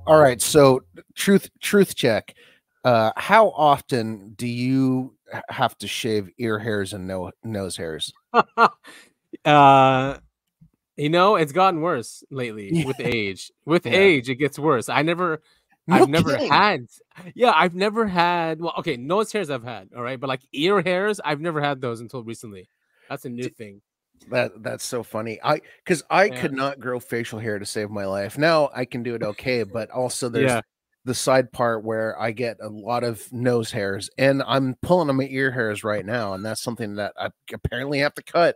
All right, so truth check. How often do you have to shave ear hairs and nose hairs? It's gotten worse lately with age. With age, it gets worse. I've never had. Well, okay, nose hairs I've had, all right, but like ear hairs, I've never had those until recently. That's a new thing. That's so funny. I could not grow facial hair to save my life. Now I can do it okay, but also there's the side part where I get a lot of nose hairs, and I'm pulling on my ear hairs right now, and that's something that I apparently have to cut.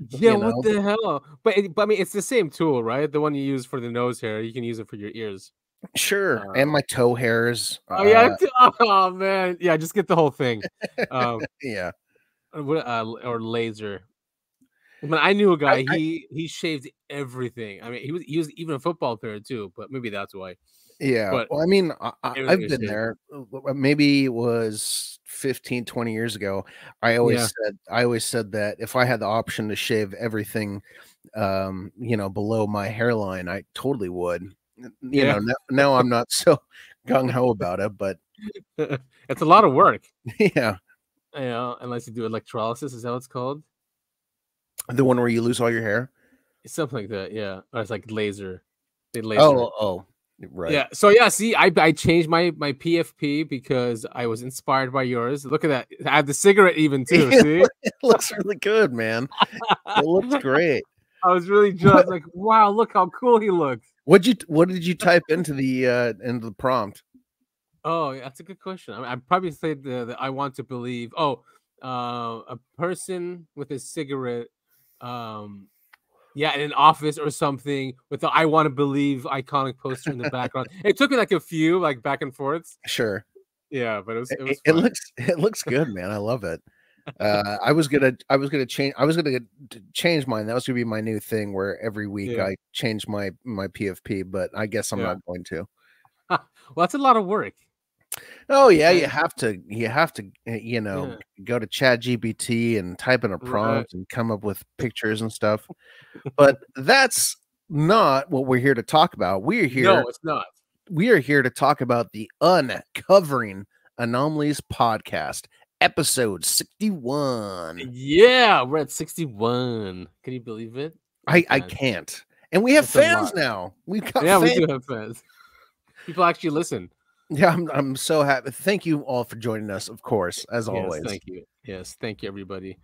Yeah, what the hell? But I mean, it's the same tool, right? The one you use for the nose hair, you can use it for your ears. Sure, and my toe hairs. Oh yeah. Oh man, yeah. Just get the whole thing. Yeah. Or laser. When I knew a guy, he shaved everything. I mean, he was even a football player too, but maybe that's why. Yeah. But well, I mean, I've been there. Maybe it was 15, 20 years ago. I always said that if I had the option to shave everything, below my hairline, I totally would. You know, now I'm not so gung-ho about it, but it's a lot of work. Yeah. Unless you do electrolysis, is that what it's called? The one where you lose all your hair? It's something like that, yeah. Or it's like laser. They laser. Oh, right. Yeah. So yeah, see, I changed my PFP because I was inspired by yours. Look at that. I have the cigarette even too. See? It looks really good, man. It looks great. I was really just like, wow, look how cool he looks. What did you type into the prompt? Oh, yeah, that's a good question. I probably said the I want to believe. Oh, a person with a cigarette, in an office or something with the I want to believe iconic poster in the background. It took me like a few back and forths. Sure. Yeah, but it was it looks good, man. I love it. I was gonna change mine. That was gonna be my new thing where every week I change my PFP, but I guess I'm not going to. Well, that's a lot of work. Oh yeah, you have to go to ChatGPT and type in a prompt and come up with pictures and stuff. But that's not what we're here to talk about. We're here. No, it's not. We are here to talk about the Uncovering Anomalies Podcast, episode 61. Yeah, we're at 61. Can you believe it? I can't. And we have fans now. We've got fans. We do have fans. People actually listen. Yeah, I'm so happy. Thank you all for joining us, of course, as always. Thank you. Yes, thank you, everybody.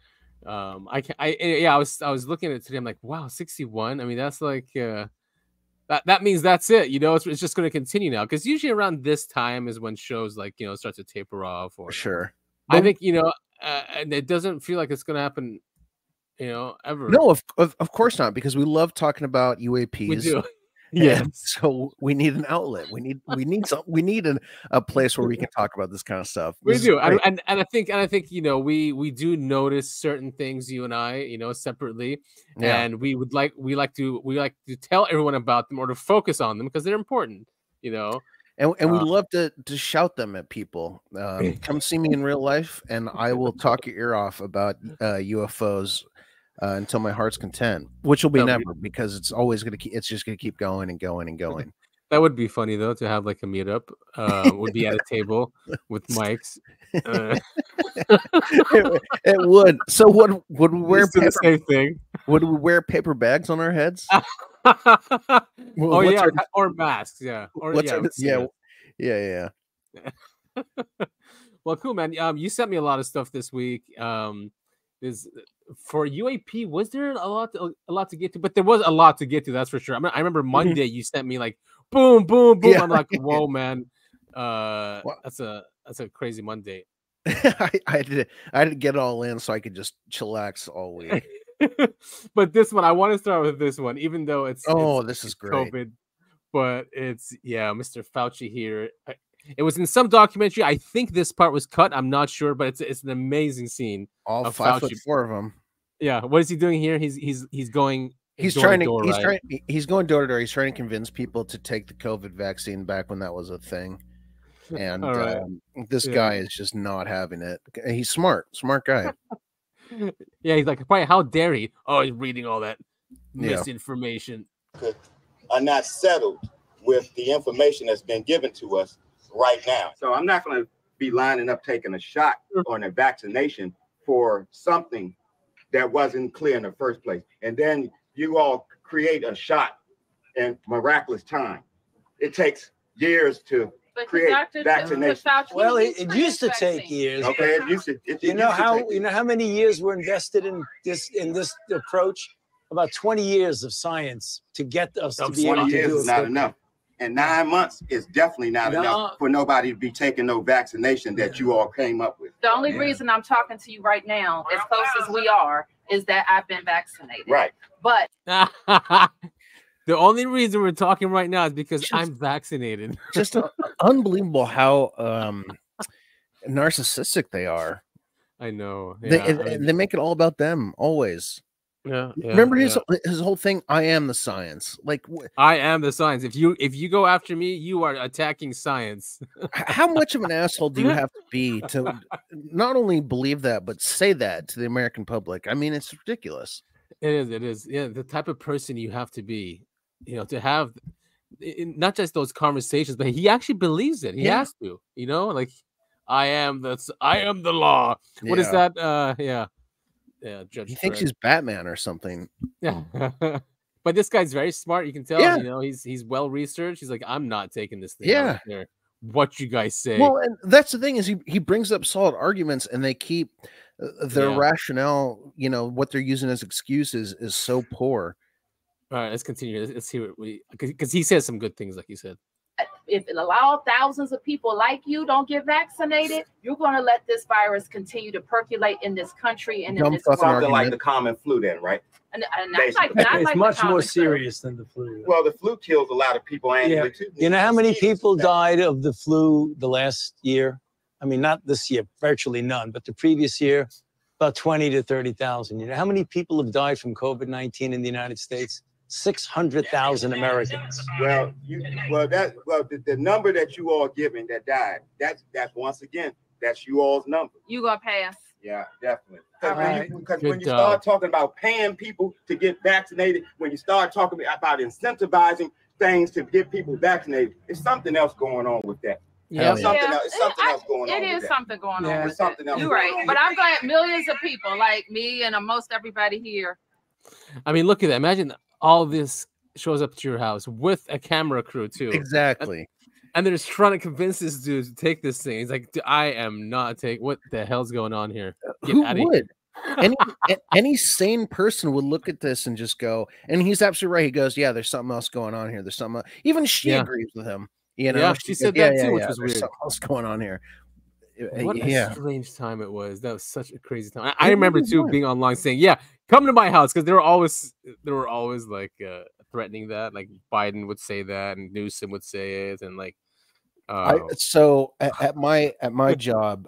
I was looking at it today. I'm like, wow, 61. I mean, that's like that means that's it. It's just going to continue now, because usually around this time is when shows start to taper off. Or sure, I think and it doesn't feel like it's going to happen, ever. No, of course not, because we love talking about UAPs. We do. Yeah, so we need an outlet. We need a place where we can talk about this kind of stuff. We do, and I think we do notice certain things, you and I, separately, and we like to tell everyone about them or to focus on them because they're important, And we love to shout them at people. Come see me in real life, and I will talk your ear off about UFOs. Until my heart's content, which will be never, because it's always it's just gonna keep going and going and going. That would be funny though, to have like a meetup. Would be at a table with mics. It would. So would we wear the same thing? Would we wear paper bags on our heads? Or masks, yeah. Or yeah. Well, cool, man. You sent me a lot of stuff this week. For UAP, was there a lot to get to? But there was a lot to get to, that's for sure. I remember Monday you sent me like boom, boom, boom. Yeah. I'm like, whoa, man. That's a crazy Monday. I had to get it all in so I could just chillax all week. But this one, I want to start with this one, even though it's this is great. COVID, but it's Mr. Fauci here. It was in some documentary. I think this part was cut. I'm not sure, but it's an amazing scene. All 5'4" of them. Yeah. What is he doing here? He's going. He's going door to door. He's trying to convince people to take the COVID vaccine back when that was a thing. And this guy is just not having it. He's smart guy. Yeah, he's like, probably, how dare he? Oh, he's reading all that misinformation. Are not settled with the information that's been given to us right now. So I'm not going to be lining up taking a shot or a vaccination for something that wasn't clear in the first place. And then you all create a shot in miraculous time. It takes years to create vaccination. Well, it used to take years. Okay, it used to. You know how many years were invested in this approach? About 20 years of science to get us to be able to do it. 20 years is not enough. And 9 months is definitely not enough for nobody to be taking no vaccination that you all came up with. The only reason I'm talking to you right now, as close as we are, is that I've been vaccinated. Right. But the only reason we're talking right now is because I'm vaccinated. Just unbelievable how narcissistic they are. I know. Yeah, they make it all about them always. Yeah. Remember his whole thing? I am the science. Like, I am the science. If you go after me, you are attacking science. How much of an asshole do you have to be to not only believe that, but say that to the American public? I mean, it's ridiculous. It is. Yeah, the type of person you have to be, to have not just those conversations, but he actually believes it. He has to, like, I am the law. What is that? Judge. He thinks he's Batman or something. Yeah. But this guy's very smart. You can tell. Yeah. He's well researched. He's like, I'm not taking this thing. Yeah. What you guys say. Well, and that's the thing is he brings up solid arguments, and they keep their rationale. What they're using as excuses is so poor. All right, let's continue. Let's see what because he says some good things, like you said. If it allows thousands of people like you don't get vaccinated, you're going to let this virus continue to percolate in this country and in this world. Something like the common flu then, right? And it's much more serious than the flu. Well, the flu kills a lot of people annually too. You know how many people died of the flu the last year? I mean, not this year, virtually none, but the previous year, about 20 to 30,000. You know how many people have died from COVID-19 in the United States? 600,000 Americans. Well, the number that you all giving that died, that's once again, that's you all's number. You gonna pass? Yeah, definitely. Because when you start talking about paying people to get vaccinated, when you start talking about incentivizing things to get people vaccinated, it's something else going on with that. Yeah, something else going on. It is something going on with something else. You're right, but I'm glad millions of people like me and most everybody here. I mean, look at that. Imagine all this shows up to your house with a camera crew too. Exactly. And they're just trying to convince this dude to take this thing. He's like, I am not taking. What the hell's going on here? Who would? Any sane person would look at this and just go, and he's absolutely right. He goes, yeah, there's something else going on here. There's something else. Even she agrees with him. Yeah, she said that too, which was weird. There's something else going on here. What a strange time it was. That was such a crazy time. I remember too being online saying, yeah, come to my house, because they were always like threatening that. Like Biden would say that, and Newsom would say it, and like so at my job,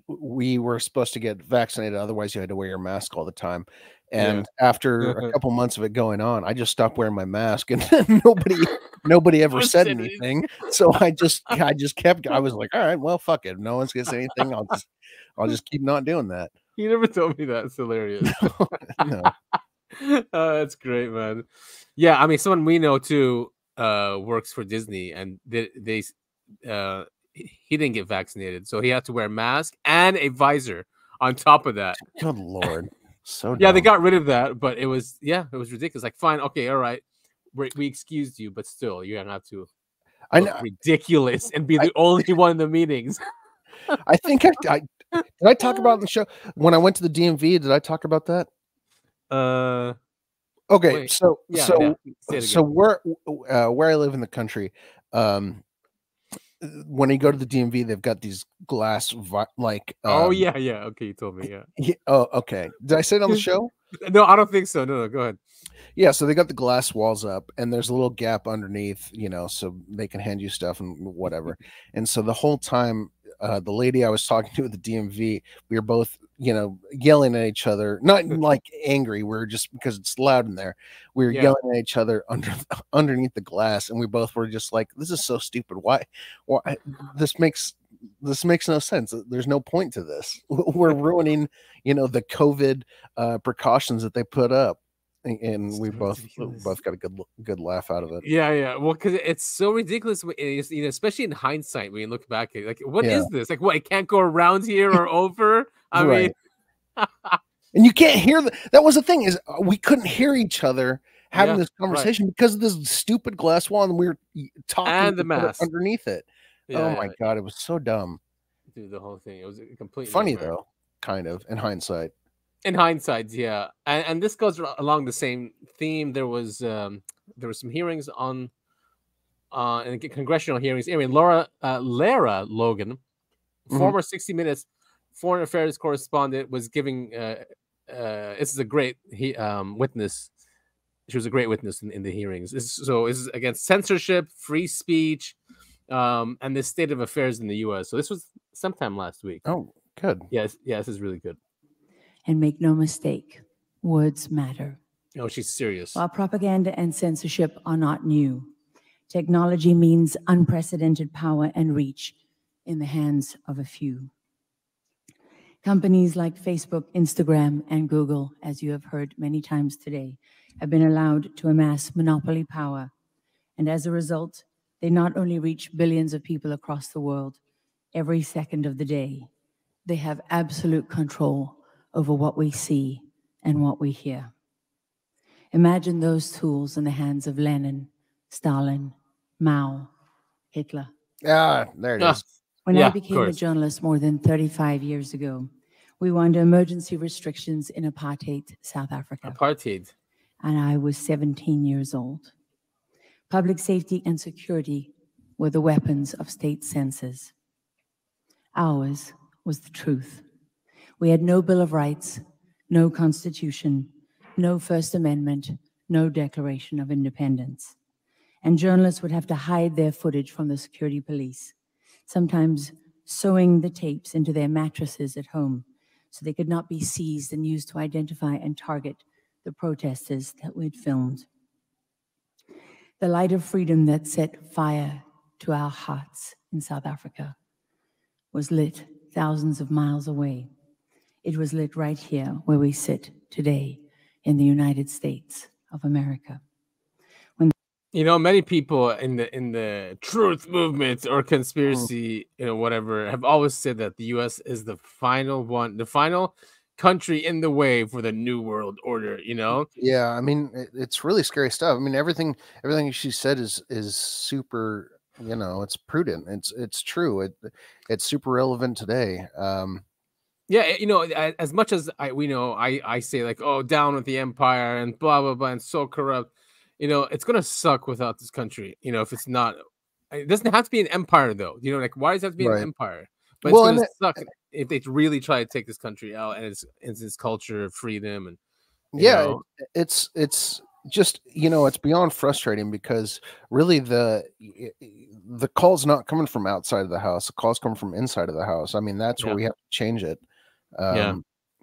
we were supposed to get vaccinated, otherwise you had to wear your mask all the time. And after a couple months of it going on, I just stopped wearing my mask, and nobody ever said anything. So I just kept. I was like, all right, well, fuck it. If no one's gonna say anything, I'll just keep not doing that. You never told me that. It's hilarious. No. That's great, man. Yeah, I mean, someone we know too works for Disney, and he didn't get vaccinated, so he had to wear a mask and a visor on top of that. Good Lord. So yeah, they got rid of that, but it was ridiculous. Like, fine, okay, all right, we excused you, but still, you're gonna have to look ridiculous and be the only one in the meetings. I think did I talk about it in the show when I went to the DMV? Did I talk about that? Okay, wait. So where I live in the country, when you go to the DMV, they've got these glass okay, you told me. Oh, okay. Did I say it on the show? No, I don't think so. No, go ahead. Yeah, so they got the glass walls up, and there's a little gap underneath, so they can hand you stuff and whatever. And so the whole time the lady I was talking to at the DMV, we were both, you know, yelling at each other, not like angry. We're just, because it's loud in there. We were yelling at each other underneath the glass, and we both were just like, "This is so stupid. Why? This makes no sense. There's no point to this. We're ruining, you know, the COVID precautions that they put up." And we both got a good laugh out of it. Yeah. Well, because it's so ridiculous, you know, especially in hindsight when you look back at it, like, what is this? Like, what? It can't go around here or over. I mean, and you can't hear that was the thing, is we couldn't hear each other having this conversation because of this stupid glass wall, and we were talking and the mask underneath it. Oh my god, it was so dumb. Dude, the whole thing, it was completely funny though, kind of in hindsight. In hindsight, yeah, and this goes along the same theme. There was some hearings on in congressional hearings. Anyway, Lara Logan, former 60 Minutes foreign affairs correspondent, was giving. This is a great witness. She was a great witness in the hearings. This is against censorship, free speech, and the state of affairs in the U.S. So this was sometime last week. Oh, good. Yes, this is really good. And make no mistake, words matter. No, she's serious. While propaganda and censorship are not new, technology means unprecedented power and reach in the hands of a few. Companies like Facebook, Instagram, and Google, as you have heard many times today, have been allowed to amass monopoly power. And as a result, they not only reach billions of people across the world every second of the day, they have absolute control over what we see and what we hear. Imagine those tools in the hands of Lenin, Stalin, Mao, Hitler. There it is. When I became a journalist more than 35 years ago, we were under emergency restrictions in apartheid South Africa. Apartheid. And I was 17 years old. Public safety and security were the weapons of state censors. Ours was the truth. We had no Bill of Rights, no Constitution, no First Amendment, no Declaration of Independence. And journalists would have to hide their footage from the security police, sometimes sewing the tapes into their mattresses at home so they could not be seized and used to identify and target the protesters that we'd filmed. The light of freedom that set fire to our hearts in South Africa was lit thousands of miles away. It was lit right here where we sit today in the United States of America. You know, many people in the truth movement or conspiracy, you know, whatever, have always said that the U.S. is the final country in the way for the New World Order. You know? Yeah, I mean, it's really scary stuff. I mean, everything she said is super. You know, it's prudent. It's true. It's super relevant today. Yeah, you know, as much as I say like, oh, down with the empire and blah blah blah and so corrupt. You know, it's gonna suck without this country. You know, if it's not, it doesn't have to be an empire though. You know, like why does it have to be an empire? But it's gonna suck if they really try to take this country out and its culture, freedom, and it's just, you know, it's beyond frustrating because really the call's not coming from outside of the house. The call's coming from inside of the house. I mean, that's where we have to change it.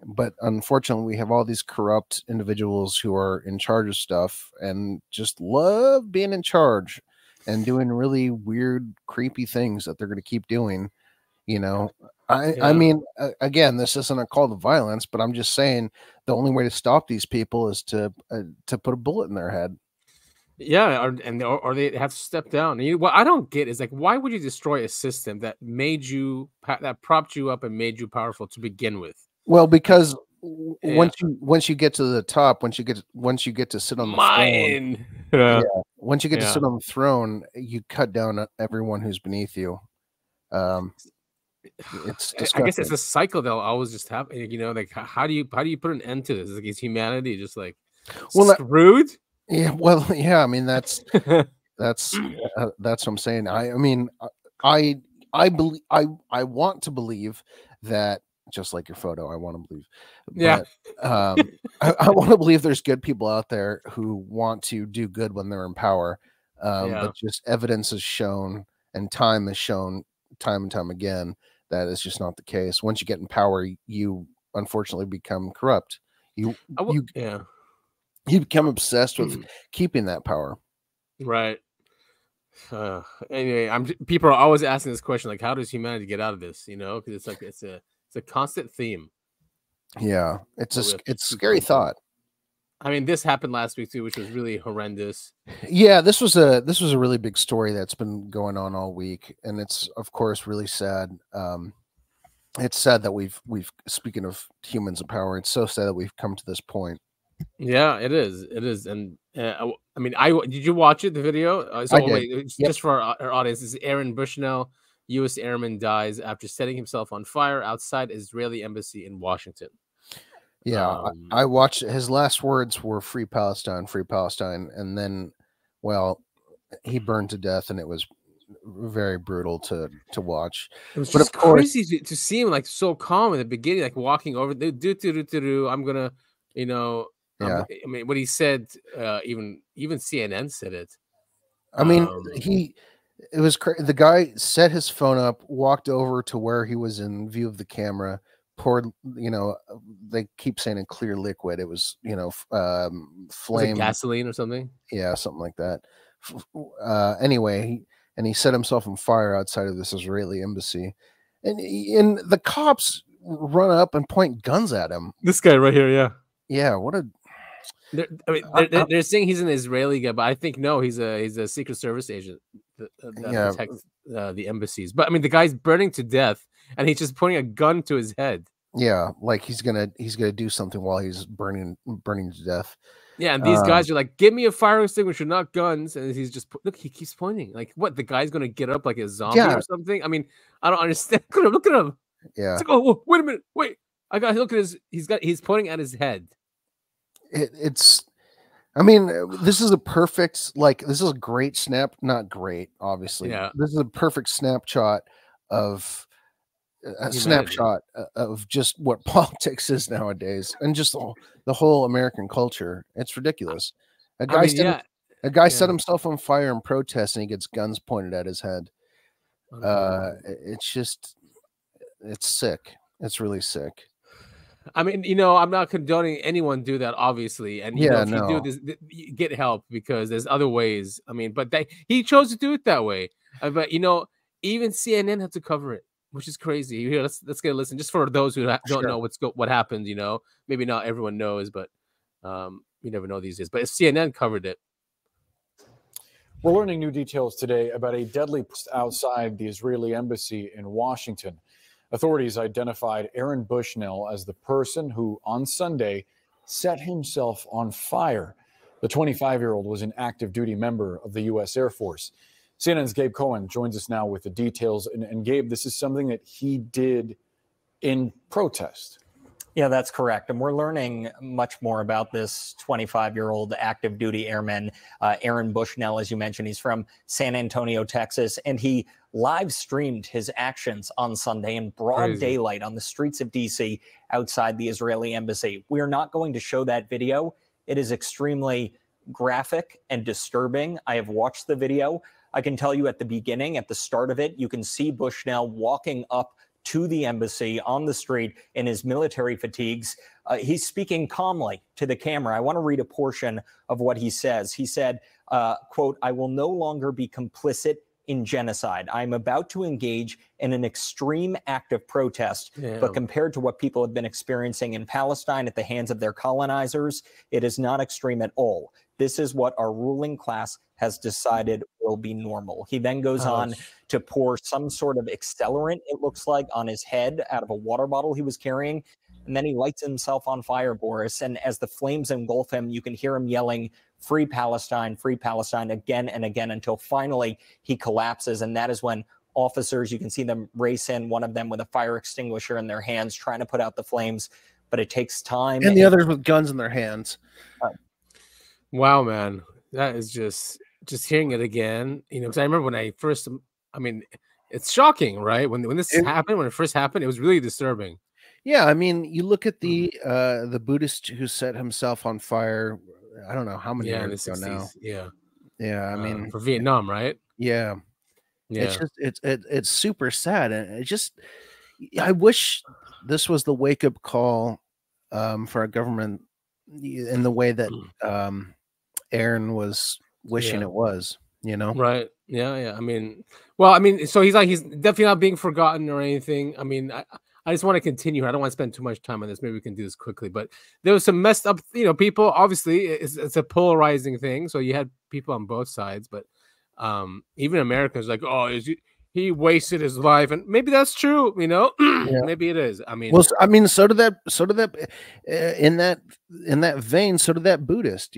But unfortunately, we have all these corrupt individuals who are in charge of stuff and just love being in charge and doing really weird, creepy things that they're going to keep doing. You know, I mean, again, this isn't a call to violence, but I'm just saying the only way to stop these people is to put a bullet in their head. Yeah, or they have to step down. And what I don't get is like, why would you destroy a system that made you that propped you up and made you powerful to begin with? Well, because once you get to the top, once you get to sit on the throne, once you get to sit on the throne, you cut down everyone who's beneath you. It's disgusting. I guess it's a cycle that'll always just happen. You know, like how do you put an end to this? Like, is humanity just like screwed? Yeah, well, yeah. I mean, that's what I'm saying. I mean, I believe I want to believe that. Just like your photo, I want to believe. But, I want to believe there's good people out there who want to do good when they're in power. But just evidence has shown, and time has shown, time and time again, that is just not the case. Once you get in power, you unfortunately become corrupt. You become obsessed with keeping that power. Right. Anyway, people are always asking this question, like, how does humanity get out of this? You know, because it's a constant theme. Yeah, it's a scary thought. I mean, this happened last week too, which was really horrendous. Yeah, this was a really big story that's been going on all week, and it's of course really sad. It's sad that we've speaking of humans in power, it's so sad that we've come to this point. Yeah, it is, and I mean, did you watch it? The video? I did. Just for our audience, this is Aaron Bushnell, U.S. airman, dies after setting himself on fire outside Israeli embassy in Washington. Yeah, I watched it. His last words were "Free Palestine, Free Palestine," and then, well, he burned to death, and it was very brutal to watch. It was just crazy to see him like so calm in the beginning, like walking over. I'm gonna, you know. Yeah. I mean, what he said, even CNN said it. I mean, it was crazy. The guy set his phone up, walked over to where he was in view of the camera, poured, you know, they keep saying a clear liquid. It was, you know, flame, gasoline or something. Yeah, something like that. Anyway, he set himself on fire outside of this Israeli embassy, and the cops run up and point guns at him. This guy right here, yeah. Yeah, what a. They're saying he's an Israeli guy, but I think no, he's a Secret Service agent that protects the embassies. But I mean, the guy's burning to death, and he's just pointing a gun to his head. Yeah, like he's gonna do something while he's burning to death. Yeah, and these guys are like, "Give me a fire extinguisher, not guns." And he's just look, he keeps pointing. Like, what? The guy's gonna get up like a zombie or something? I mean, I don't understand. Look at him. Yeah. It's like, oh, wait a minute, wait. I got look at his. He's pointing at his head. I mean, this is a great not great, obviously. Yeah. This is a perfect snapshot of just what politics is nowadays, and just the whole American culture. It's ridiculous. A guy set himself on fire in protest, and he gets guns pointed at his head. It's sick. It's really sick. I mean, you know, I'm not condoning anyone do that, obviously. And you know, if you do this, you get help, because there's other ways. I mean, but he chose to do it that way. But you know, even CNN had to cover it, which is crazy. Here, let's get a listen, just for those who don't know what happened. You know, maybe not everyone knows, but you never know these days. But if CNN covered it. We're learning new details today about a deadly outside the Israeli embassy in Washington. Authorities identified Aaron Bushnell as the person who, on Sunday, set himself on fire. The 25-year-old was an active duty member of the U.S. Air Force. CNN's Gabe Cohen joins us now with the details. And Gabe, this is something that he did in protest. Yeah, that's correct. And we're learning much more about this 25-year-old active duty airman, Aaron Bushnell, as you mentioned. He's from San Antonio, Texas, and he live streamed his actions on Sunday in broad daylight on the streets of D.C. outside the Israeli embassy. We are not going to show that video. It is extremely graphic and disturbing. I have watched the video. I can tell you at the beginning, at the start of it, you can see Bushnell walking up to the embassy on the street in his military fatigues. He's speaking calmly to the camera. I want to read a portion of what he says. He said, quote, "I will no longer be complicit in genocide. I'm about to engage in an extreme act of protest, but compared to what people have been experiencing in Palestine at the hands of their colonizers, it is not extreme at all. This is what our ruling class has decided will be normal." He then goes on to pour some sort of accelerant, it looks like, on his head out of a water bottle he was carrying. And then he lights himself on fire, Boris. And as the flames engulf him, you can hear him yelling, free Palestine," again and again, until finally he collapses. And that is when officers, you can see them race in, one of them with a fire extinguisher in their hands, trying to put out the flames. But it takes time. And the others with guns in their hands. Wow, man. That is just hearing it again. You know, because I remember when it's shocking, right? When this happened, when it first happened, it was really disturbing. Yeah, I mean, you look at the Buddhist who set himself on fire. I don't know how many years ago now. Yeah. I mean, for Vietnam, right? Yeah. It's just it's super sad, and it just I wish this was the wake up call for our government in the way that Aaron was wishing it was, you know? Right. Yeah. Yeah. I mean, well, I mean, so he's definitely not being forgotten or anything. I mean, I just want to continue. I don't want to spend too much time on this. Maybe we can do this quickly, but there was some messed up, people. Obviously, it's a polarizing thing. So you had people on both sides, but even Americans like, oh, he wasted his life, and maybe that's true. Maybe it is. I mean, well, so did that in that vein. So did that Buddhist.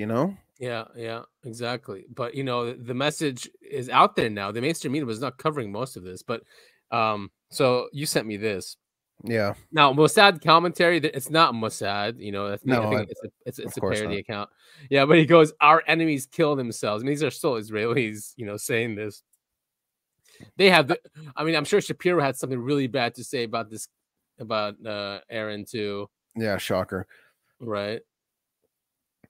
Yeah, exactly. But the message is out there now. The mainstream media was not covering most of this, but so you sent me this. Yeah. Now Mossad commentary. It's not Mossad. That's no, I think it's a parody account. Yeah, but he goes, "Our enemies kill themselves." I mean, these are still Israelis, saying this. They have. I'm sure Shapiro had something really bad to say about this, about Aaron too. Yeah, shocker. Right.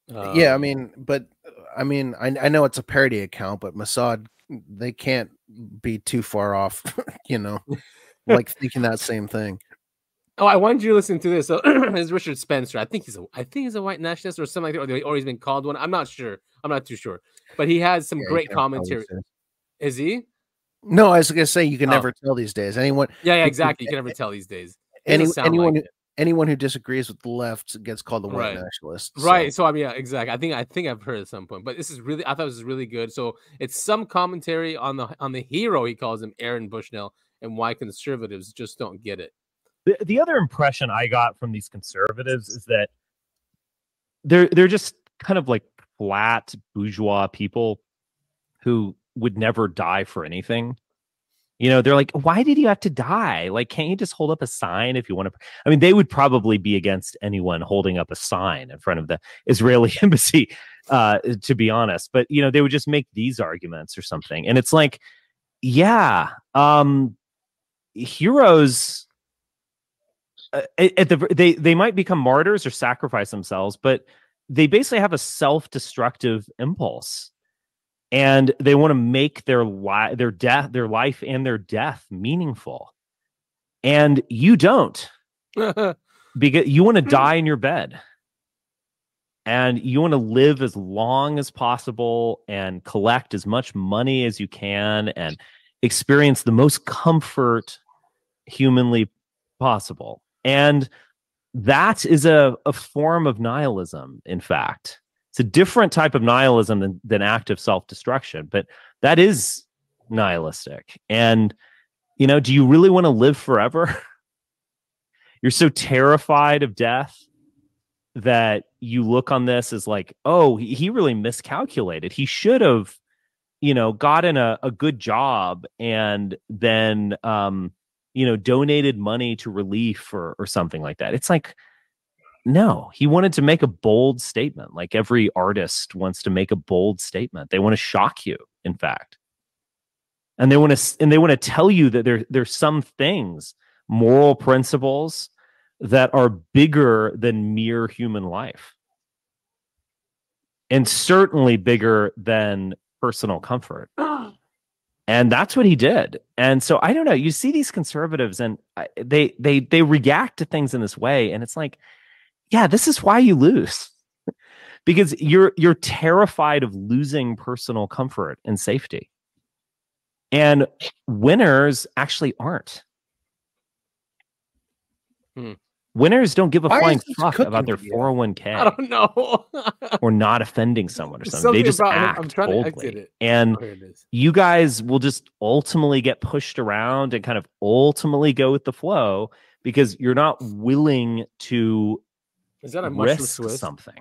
Yeah, I know it's a parody account, but Mossad, they can't be too far off, like thinking that same thing. Oh, I wanted you to listen to this. So it's Richard Spencer. I think he's a white nationalist or something like that, or he's been called one. I'm not sure. I'm not too sure. But he has some great commentary. Is he? No, I was gonna say you can never tell these days. Anyone? Yeah, exactly. You can never tell these days. Anyone who disagrees with the left gets called a white nationalist. Right. So yeah, exactly. I think I've heard at some point, but I thought this is really good. So it's some commentary on the hero, he calls him, Aaron Bushnell, and why conservatives just don't get it. The other impression I got from these conservatives is that they're just kind of like flat bourgeois people who would never die for anything. They're like, why did you have to die? Like, can't you just hold up a sign if you want to? I mean, they would probably be against anyone holding up a sign in front of the Israeli embassy, to be honest. But, they would just make these arguments or something. And it's like, yeah, heroes, they might become martyrs or sacrifice themselves, but they basically have a self-destructive impulse. And they want to make their life and their death meaningful. And you don't, because you want to die in your bed, and you want to live as long as possible and collect as much money as you can and experience the most comfort humanly possible. And that is a form of nihilism, in fact. It's a different type of nihilism than active self-destruction, but that is nihilistic. And, do you really want to live forever? You're so terrified of death that you look on this as like, oh, he really miscalculated. He should have, gotten a good job and then, donated money to relief or something like that. It's like, no, he wanted to make a bold statement. Like every artist wants to make a bold statement. They want to shock you, in fact. And they want to tell you that there's some things, moral principles, that are bigger than mere human life. And certainly bigger than personal comfort. And that's what he did. And so I don't know, you see these conservatives and they react to things in this way, and it's like, yeah, this is why you lose. Because you're terrified of losing personal comfort and safety. And winners actually aren't. Winners don't give a flying fuck about their 401k. I don't know. Or not offending someone or something. They just act boldly. And you guys will just ultimately get pushed around and kind of ultimately go with the flow because you're not willing to risk something.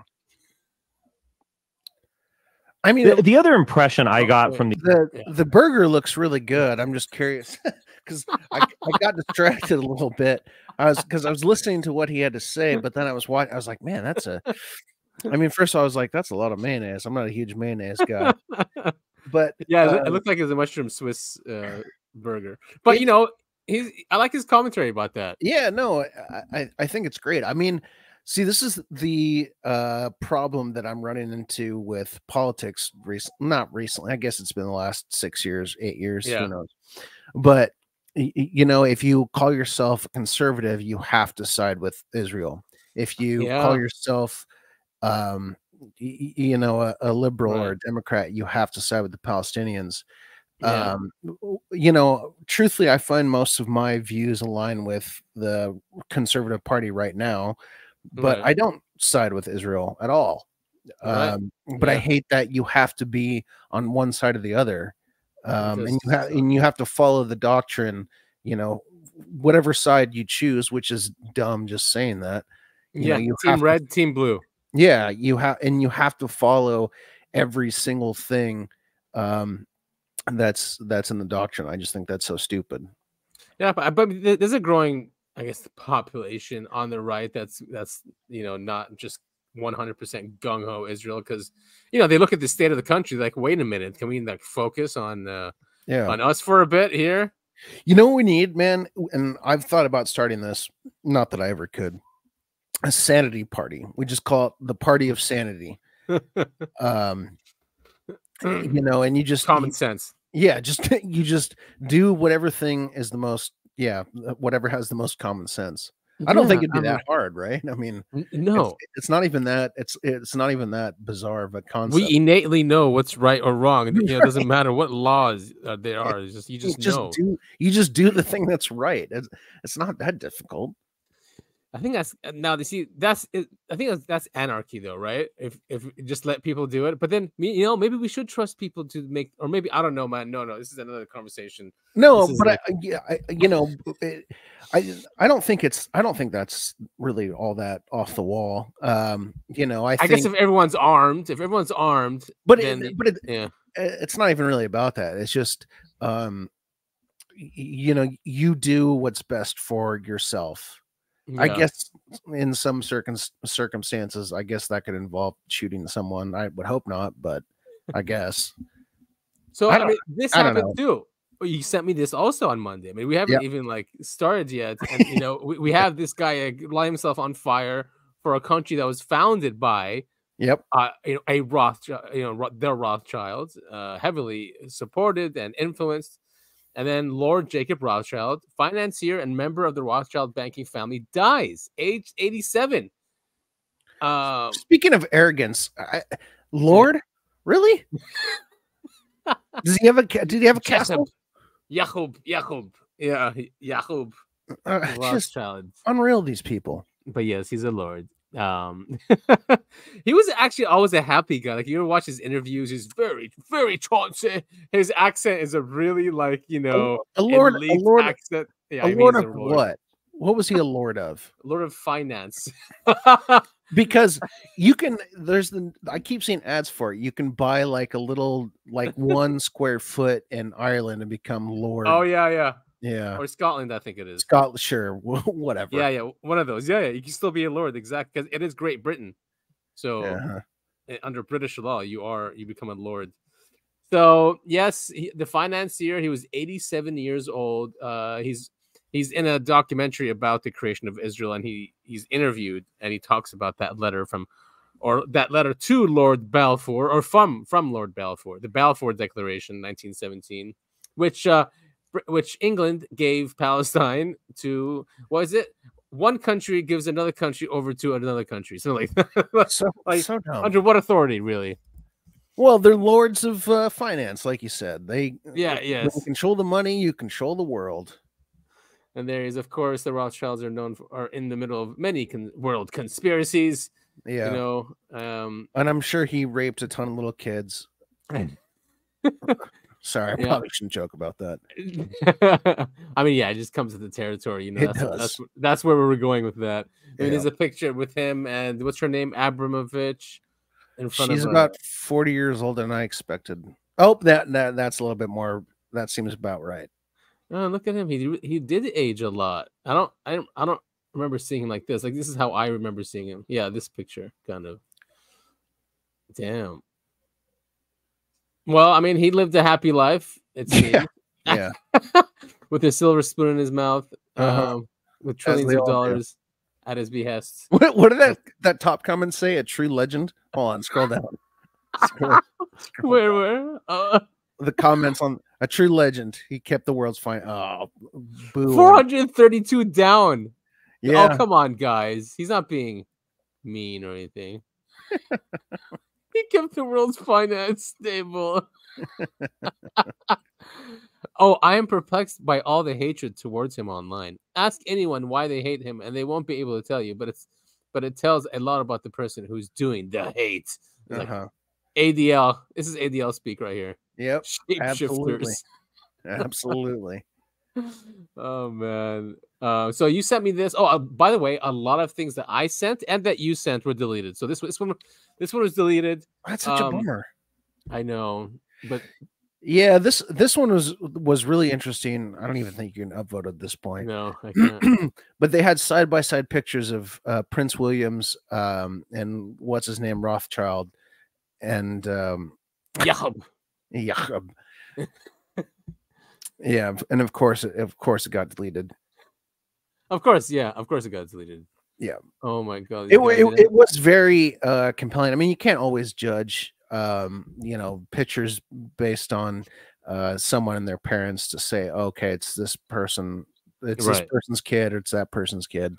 I mean, the other impression I got from the burger looks really good. I'm just curious because I got distracted a little bit. I was listening to what he had to say, but then I was like, man, that's a. I mean, first I was like, that's a lot of mayonnaise. I'm not a huge mayonnaise guy, but yeah, it looked like it's a mushroom Swiss burger. But I like his commentary about that. Yeah, no, I think it's great. I mean. See, this is the problem that I'm running into with politics. Not recently. I guess it's been the last 6 years, 8 years. Yeah. Who knows? But you know, if you call yourself a conservative, you have to side with Israel. If you call yourself, you know, a liberal or a Democrat, you have to side with the Palestinians. You know, truthfully, I find most of my views align with the Conservative Party right now, but I don't side with Israel at all. But I hate that you have to be on one side or the other. And you have to follow the doctrine, you know, whatever side you choose, which is dumb just saying that. You know, you team red, team blue. Yeah, you have to follow every single thing that's in the doctrine. I just think that's so stupid. Yeah, but there's a growing, I guess, the population on the right that's you know, not just 100% gung-ho Israel, because, you know, they look at the state of the country like, wait a minute, can we like focus on us for a bit here? You know what we need, man? And I've thought about starting this, not that I ever could. A sanity party. We just call it the party of sanity. You know, and you just common sense. Yeah, you just do whatever thing is the most, whatever has the most common sense. I don't think it'd be that hard, right? I mean, no, it's not even that. It's not even that bizarre of a concept. We innately know what's right or wrong. You know, it doesn't matter what laws there are. It's just you know. You just do the thing that's right. It's not that difficult. I think that's now. See, that's it. I think that's anarchy, though, right? If just let people do it, but then you know, maybe we should trust people to make, or maybe I don't know, man. No, this is another conversation. No, but you know, I don't think that's really all that off the wall. You know, I guess if everyone's armed, but it's not even really about that. It's just, you know, you do what's best for yourself. Yeah. I guess in some circumstances, I guess that could involve shooting someone. I would hope not, but I guess. So I mean, this happened too. You sent me this also on Monday. I mean, we haven't even like started yet, and you know, we have this guy light himself on fire for a country that was founded by you know, a Rothschild, you know, their Rothschilds, heavily supported and influenced. And then Lord Jacob Rothschild, financier and member of the Rothschild banking family, dies aged 87. Speaking of arrogance, Lord, really? Did he have a castle? Jacob. Yeah, Jacob Rothschild. Unreal, these people. But yes, he's a lord. He was actually always a happy guy. Like, you ever watch his interviews, he's very, very chauncey. His accent is a really, like, you know, a lord accent. Yeah, a lord of what? What was he a lord of? Lord of finance. Because I keep seeing ads for it. You can buy like a little, like 1 square foot in Ireland and become lord. Oh yeah. Yeah, or Scotland, I think it is. Scotland, sure, whatever. Yeah, one of those. Yeah, you can still be a lord, exactly, because it is Great Britain. So under British law, you become a lord. So yes, the financier. He was 87 years old. He's in a documentary about the creation of Israel, and he's interviewed, and he talks about that letter to Lord Balfour, or from Lord Balfour, the Balfour Declaration, 1917, which England gave Palestine to, what is it? One country gives another country over to another country. So like, so dumb. Under what authority, really? Well, they're lords of finance, like you said. They control the money. You control the world. And there is, of course, the Rothschilds are in the middle of many world conspiracies. Yeah, you know, and I'm sure he raped a ton of little kids. Sorry, I probably shouldn't joke about that. I mean, it just comes with the territory, you know. That's where we were going with that. Yeah. There's a picture with him and what's her name, Abramovich, in front of her. She's about 40 years older than I expected. Oh, that's a little bit more. That seems about right. Oh, look at him. He did age a lot. I don't remember seeing him like this. Like, this is how I remember seeing him. Yeah, this picture, kind of. Damn. Well, I mean, he lived a happy life, it seems. Yeah. With a silver spoon in his mouth, with trillions of dollars at his behest. What did that top comment say? A true legend? Hold on, scroll down. Where? The comments on A true legend. He kept the world's fine. Oh, boo. 432 down. Yeah. Oh, come on, guys. He's not being mean or anything. He kept the world's finance stable. Oh, I am perplexed by all the hatred towards him online. Ask anyone why they hate him, and they won't be able to tell you. But it tells a lot about the person who's doing the hate. Like ADL. This is ADL speak right here. Yep. Shapeshifters. Absolutely. Oh man. So you sent me this. Oh, by the way, a lot of things that I sent and that you sent were deleted. So this one was deleted. That's such a bummer. I know, but yeah, this one was really interesting. I don't even think you can upvote at this point. No, I can't. But they had side by side pictures of Prince William's and what's his name, Rothschild, and Jacob. Yeah, and of course it got deleted. Of course it got deleted. Yeah. Oh my god. It was very compelling. I mean, you can't always judge pictures based on someone and their parents to say, okay, it's this person, it's this person's kid, or it's that person's kid.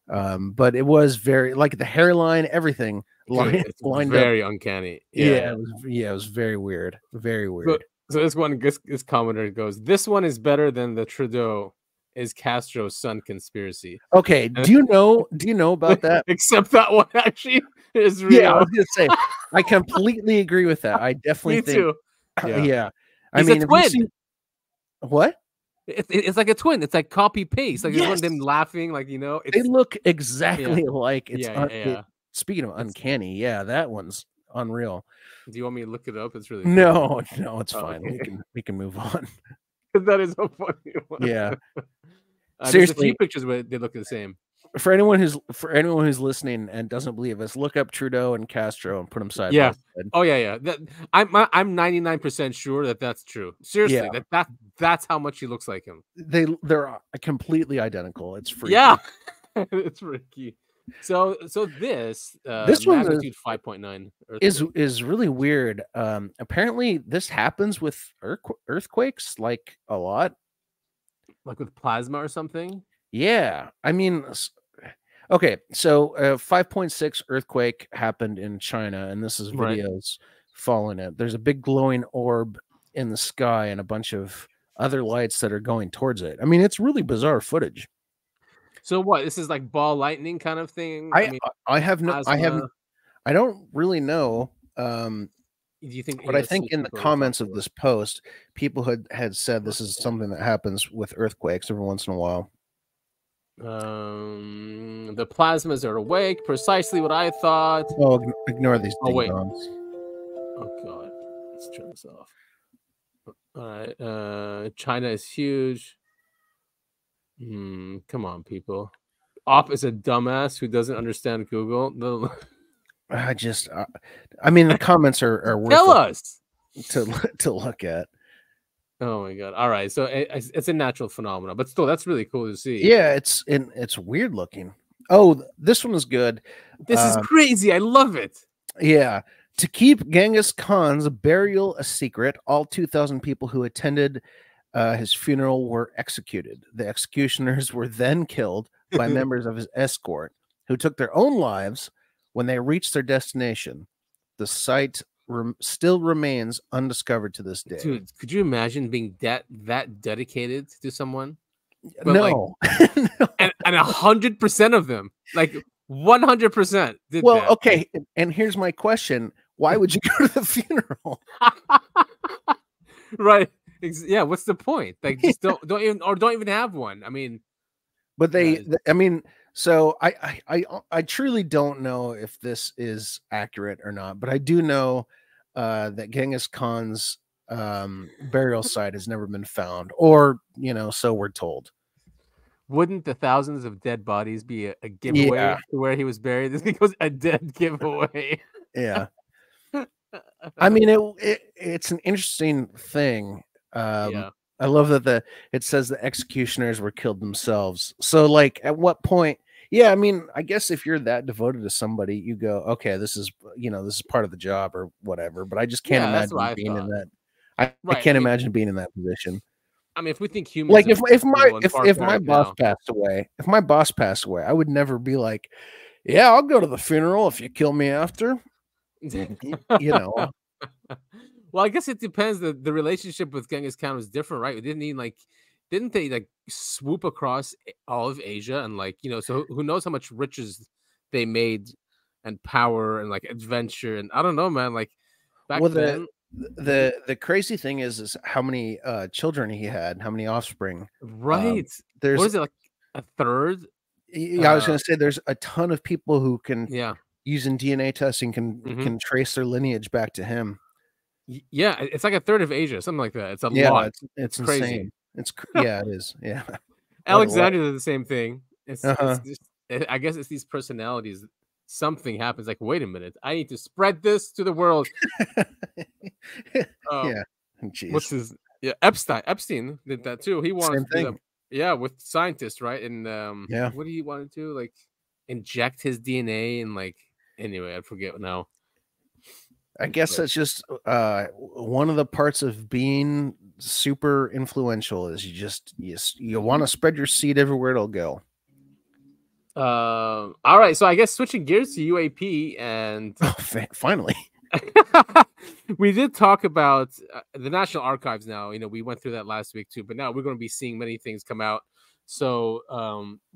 But it was very, like, the hairline, everything lined very up. Uncanny. It was very weird. Very weird. So this commenter goes, this one is better than the Trudeau is Castro's son conspiracy. Okay, do you know about that? Except that one actually is real. Yeah, I was gonna say, I completely agree with that. I definitely think. Too. Yeah. I mean, a twin. What? It's like a twin. It's like copy paste. Like one of them laughing, like, you know. They look exactly like. It's speaking of uncanny, that one's unreal. Do you want me to look it up? It's really no, it's fine. Okay. We can move on. That is so funny. Yeah. Seriously, there's a few pictures where they look the same. For anyone who's listening and doesn't believe us, look up Trudeau and Castro and put them side by side. Oh yeah. I'm 99% sure that that's true. Seriously, that's how much he looks like him. They're completely identical. It's freaky. Yeah, it's freaky. So this one magnitude 5.9 is really weird. Apparently this happens with earthquakes, like, a lot, like with plasma or something. Yeah, I mean, okay, so 5.6 earthquake happened in China, and this is videos following it. There's a big glowing orb in the sky and a bunch of other lights that are going towards it. I mean, it's really bizarre footage. So what? This is like ball lightning kind of thing. I don't really know. Do you think? But I think in the comments of this post, people had said this is something that happens with earthquakes every once in a while. The plasmas are awake. Precisely what I thought. Oh, ignore these. Oh wait. Oh god. Let's turn this off. All right. China is huge. Come on, people. Op is a dumbass who doesn't understand Google. I mean, the comments are worth tell us to look at. Oh my god! All right, so it's a natural phenomenon, but still, that's really cool to see. Yeah, it's weird looking. Oh, this one is good. This is crazy. I love it. Yeah. To keep Genghis Khan's burial a secret, all 2,000 people who attended his funeral were executed. The executioners were then killed by members of his escort, who took their own lives when they reached their destination. The site still remains undiscovered to this day. Dude, could you imagine being that dedicated to someone? But no. And 100% of them, like 100% did well, that. Okay, and here's my question. Why would you go to the funeral? Right. Yeah, what's the point? Like, just don't even have one. I mean, but so I truly don't know if this is accurate or not, but I do know that Genghis Khan's burial site has never been found, or so we're told. Wouldn't the thousands of dead bodies be a giveaway to where he was buried? This becomes a dead giveaway. Yeah. I mean, it's an interesting thing. I love that it says the executioners were killed themselves. So, like, at what point? Yeah, I mean, I guess if you're that devoted to somebody, you go, okay, this is part of the job or whatever. But I just can't imagine being in that. I can't imagine being in that position. I mean, if we think humans, like if my boss passed away, I would never be like, yeah, I'll go to the funeral if you kill me after. You know. Well, I guess it depends. The relationship with Genghis Khan was different, right? Didn't they like swoop across all of Asia and like, you know, so who knows how much riches they made and power and like adventure, and I don't know, man, like back then. The crazy thing is how many children he had, how many offspring. Right. There's, what is it, like a third? Yeah, I was going to say there's a ton of people who can, using DNA testing, can trace their lineage back to him. Yeah, it's like a third of Asia, something like that. It's a lot. It's crazy. Insane. It is. Yeah. Alexander did the same thing. It's just, I guess it's these personalities. Something happens like, wait a minute, I need to spread this to the world. Jeez. What's his Epstein did that too. He wanted to do that, with scientists, right? And what do you want to do? Like inject his DNA and like, anyway, I forget now. I guess that's just one of the parts of being super influential is you want to spread your seed everywhere it'll go. All right, so I guess switching gears to UAP and finally. We did talk about the National Archives now. You know, we went through that last week too, but now we're going to be seeing many things come out. So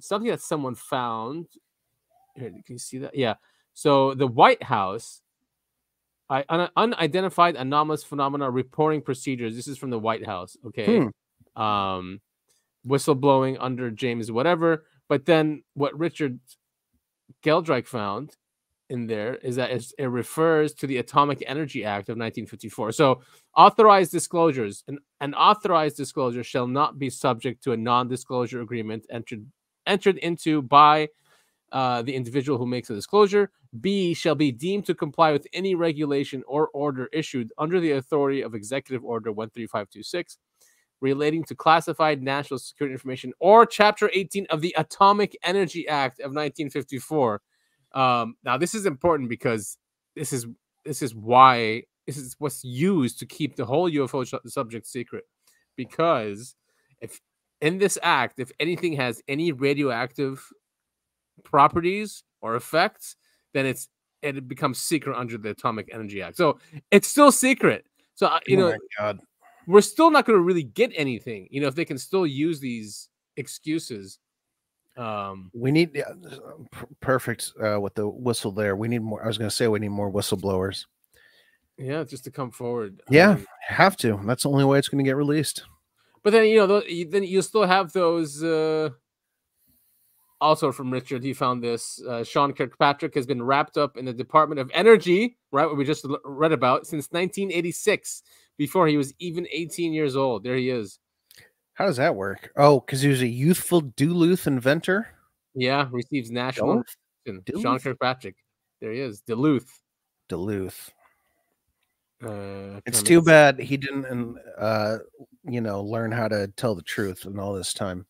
something that someone found here, can you see that? Yeah. So the White House, unidentified anomalous phenomena reporting procedures. This is from the White House. Okay. Whistleblowing under James whatever. But then what Richard Geldreich found in there is that it refers to the Atomic Energy Act of 1954. So authorized disclosures, an authorized disclosure shall not be subject to a non-disclosure agreement entered into by the individual who makes a disclosure. B, shall be deemed to comply with any regulation or order issued under the authority of Executive Order 13526 relating to classified national security information or Chapter 18 of the Atomic Energy Act of 1954. Now, this is important because this is what's used to keep the whole UFO subject secret. Because if in this act, if anything has any radioactive properties or effects, then it becomes secret under the Atomic Energy Act. So it's still secret. So my God. We're still not going to really get anything, you know, if they can still use these excuses. We need perfect with the whistle there. We need more. I was going to say we need more whistleblowers. Yeah, just to come forward. Yeah, have to. That's the only way it's going to get released. But then, you know, then you still have those. Also from Richard, he found this. Sean Kirkpatrick has been wrapped up in the Department of Energy, right, what we just read about, since 1986, before he was even 18 years old. There he is. How does that work? Oh, because he was a youthful Duluth inventor? Yeah, receives national. Sean Kirkpatrick. There he is. Duluth. It's too bad he didn't, learn how to tell the truth in all this time.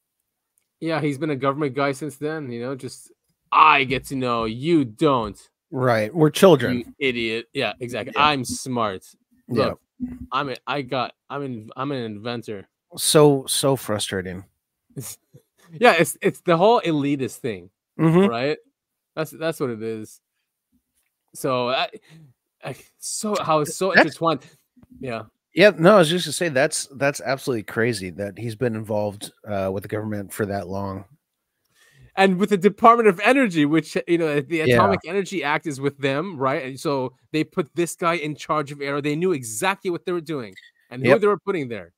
Yeah, he's been a government guy since then. You know, just I get to know, you don't. Right, we're children. You idiot. Yeah, exactly. Yeah. I'm smart. Look, I'm an inventor. So frustrating. Yeah, it's the whole elitist thing, right? That's what it is. So how it's so intertwined. Yeah. Yeah, no, I was just gonna say that's absolutely crazy that he's been involved with the government for that long. And with the Department of Energy, which, you know, the Atomic Energy Act is with them, right? And so they put this guy in charge of air. They knew exactly what they were doing and who they were putting there.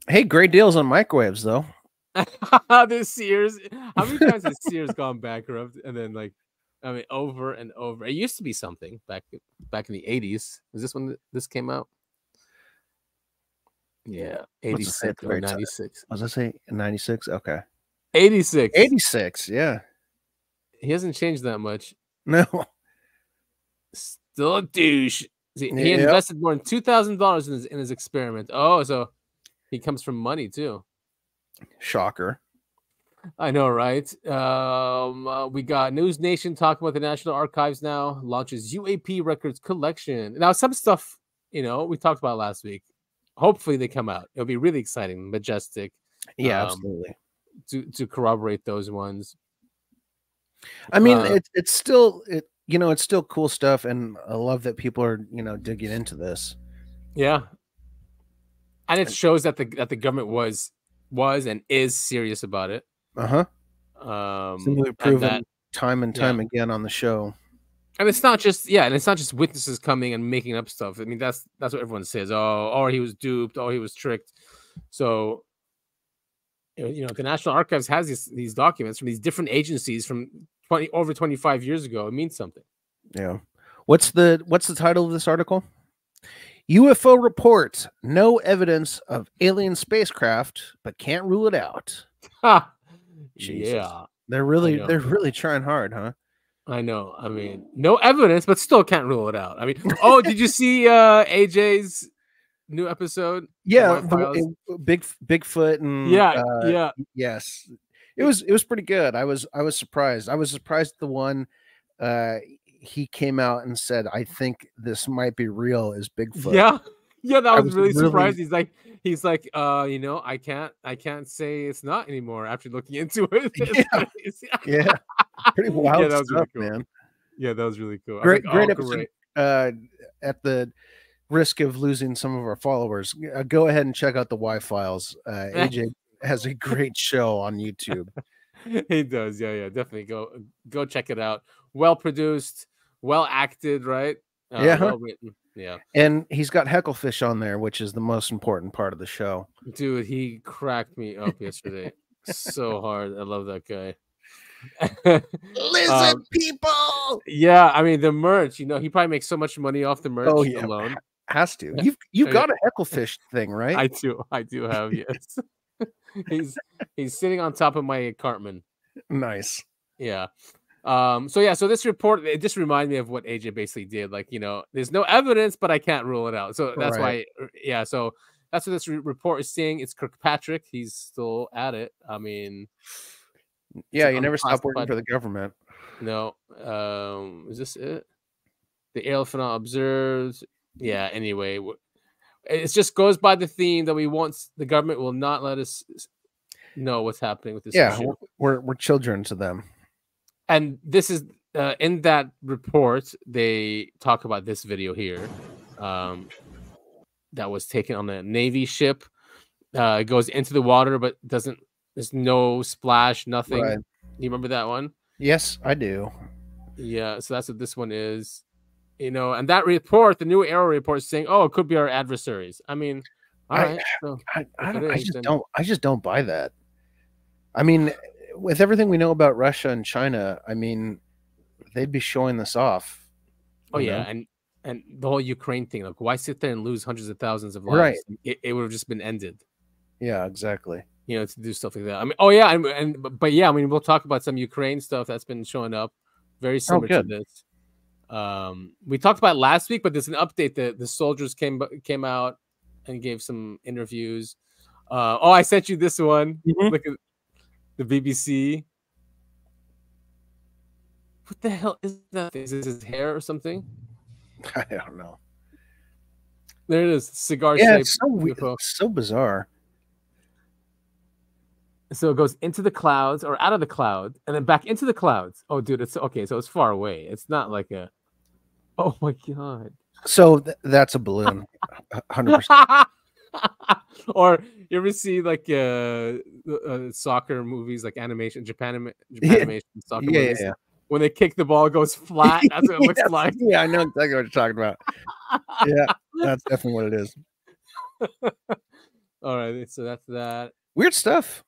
Hey, great deals on microwaves, though. The Sears. How many times has Sears gone bankrupt? And then, like, I mean, over and over. It used to be something back in the 80s. Was this when this came out? Yeah, 86 or 96. Was I say 96? Okay. 86. 86, yeah. He hasn't changed that much. No. Still a douche. See, he invested more than $2,000 in his experiment. Oh, so he comes from money too. Shocker. I know, right? We got News Nation talking about the National Archives now. Launches UAP records collection. Now, some stuff, you know, we talked about last week. hopefully they come out. It'll be really exciting, majestic. Yeah, absolutely. To corroborate those ones. I mean, it's still it's still cool stuff, and I love that people are digging into this. Yeah, and it shows that the government was and is serious about it. Simply proven time and time again on the show. And it's not just witnesses coming and making up stuff. I mean, that's what everyone says. Oh, he was duped. Oh, he was tricked. So, the National Archives has these documents from these different agencies from over 25 years ago. It means something. Yeah. What's the title of this article? UFO report: no evidence of alien spacecraft, but can't rule it out. Jesus. Yeah, they're really trying hard, huh? I know. I mean, no evidence, but still can't rule it out. I mean, did you see AJ's new episode? Yeah, Bigfoot and yes, it was pretty good. I was surprised. I was surprised at the one he came out and said, "I think this might be real." Is Bigfoot? Yeah, that was really surprised. He's like, I can't say it's not anymore after looking into it. Yeah. Pretty wild stuff, really cool. Man. Yeah, that was really cool. Great episode. At the risk of losing some of our followers, go ahead and check out the Y Files. AJ has a great show on YouTube. He does. Yeah, definitely go check it out. Well produced, well acted, right? Well written. Yeah. And he's got Hecklefish on there, which is the most important part of the show. Dude, he cracked me up yesterday so hard. I love that guy. Listen, people. Yeah, I mean the merch. He probably makes so much money off the merch alone. Has to. You've got a Hecklefish thing, right? I do have. Yes. he's sitting on top of my Cartman. Nice. Yeah. So this report, it just reminded me of what AJ basically did. Like, there's no evidence, but I can't rule it out. So that's why. Yeah. So that's what this report is saying. It's Kirkpatrick. He's still at it. I mean. Yeah, you never stop working for the government. No. Is this it? The aerial phenomena observed. Yeah. Anyway, it just goes by the theme that the government will not let us know what's happening with this. Yeah, we're children to them. And this is in that report. They talk about this video here that was taken on a Navy ship. It goes into the water, but doesn't. There's no splash, nothing. Right. You remember that one? Yes, I do. Yeah, so that's what this one is. And that report, the new Arrow report, is saying, "Oh, it could be our adversaries." I mean, I just don't buy that. I mean, with everything we know about Russia and China, I mean, they'd be showing this off. Oh yeah, and the whole Ukraine thing, like, why sit there and lose hundreds of thousands of lives? Right. It would have just been ended. Yeah, exactly. To do stuff like that. I mean, but I mean, we'll talk about some Ukraine stuff that's been showing up, very similar to this. We talked about it last week, but there's an update that the soldiers came out and gave some interviews. I sent you this one. Mm-hmm. Look at the BBC. What the hell is that? Is this his hair or something? I don't know. There it is, cigar shape. It's so weird. It's so bizarre. So it goes into the clouds or out of the cloud and then back into the clouds. Oh, dude, it's okay. So it's far away. It's not like a. Oh my god. So that's a balloon, 100%. Or you ever see like soccer movies, like animation, Japan animation soccer movies? Yeah. When they kick the ball, it goes flat. That's what it looks like. Yeah, I know exactly what you're talking about. Yeah, that's definitely what it is. All right, so that's that. Weird stuff.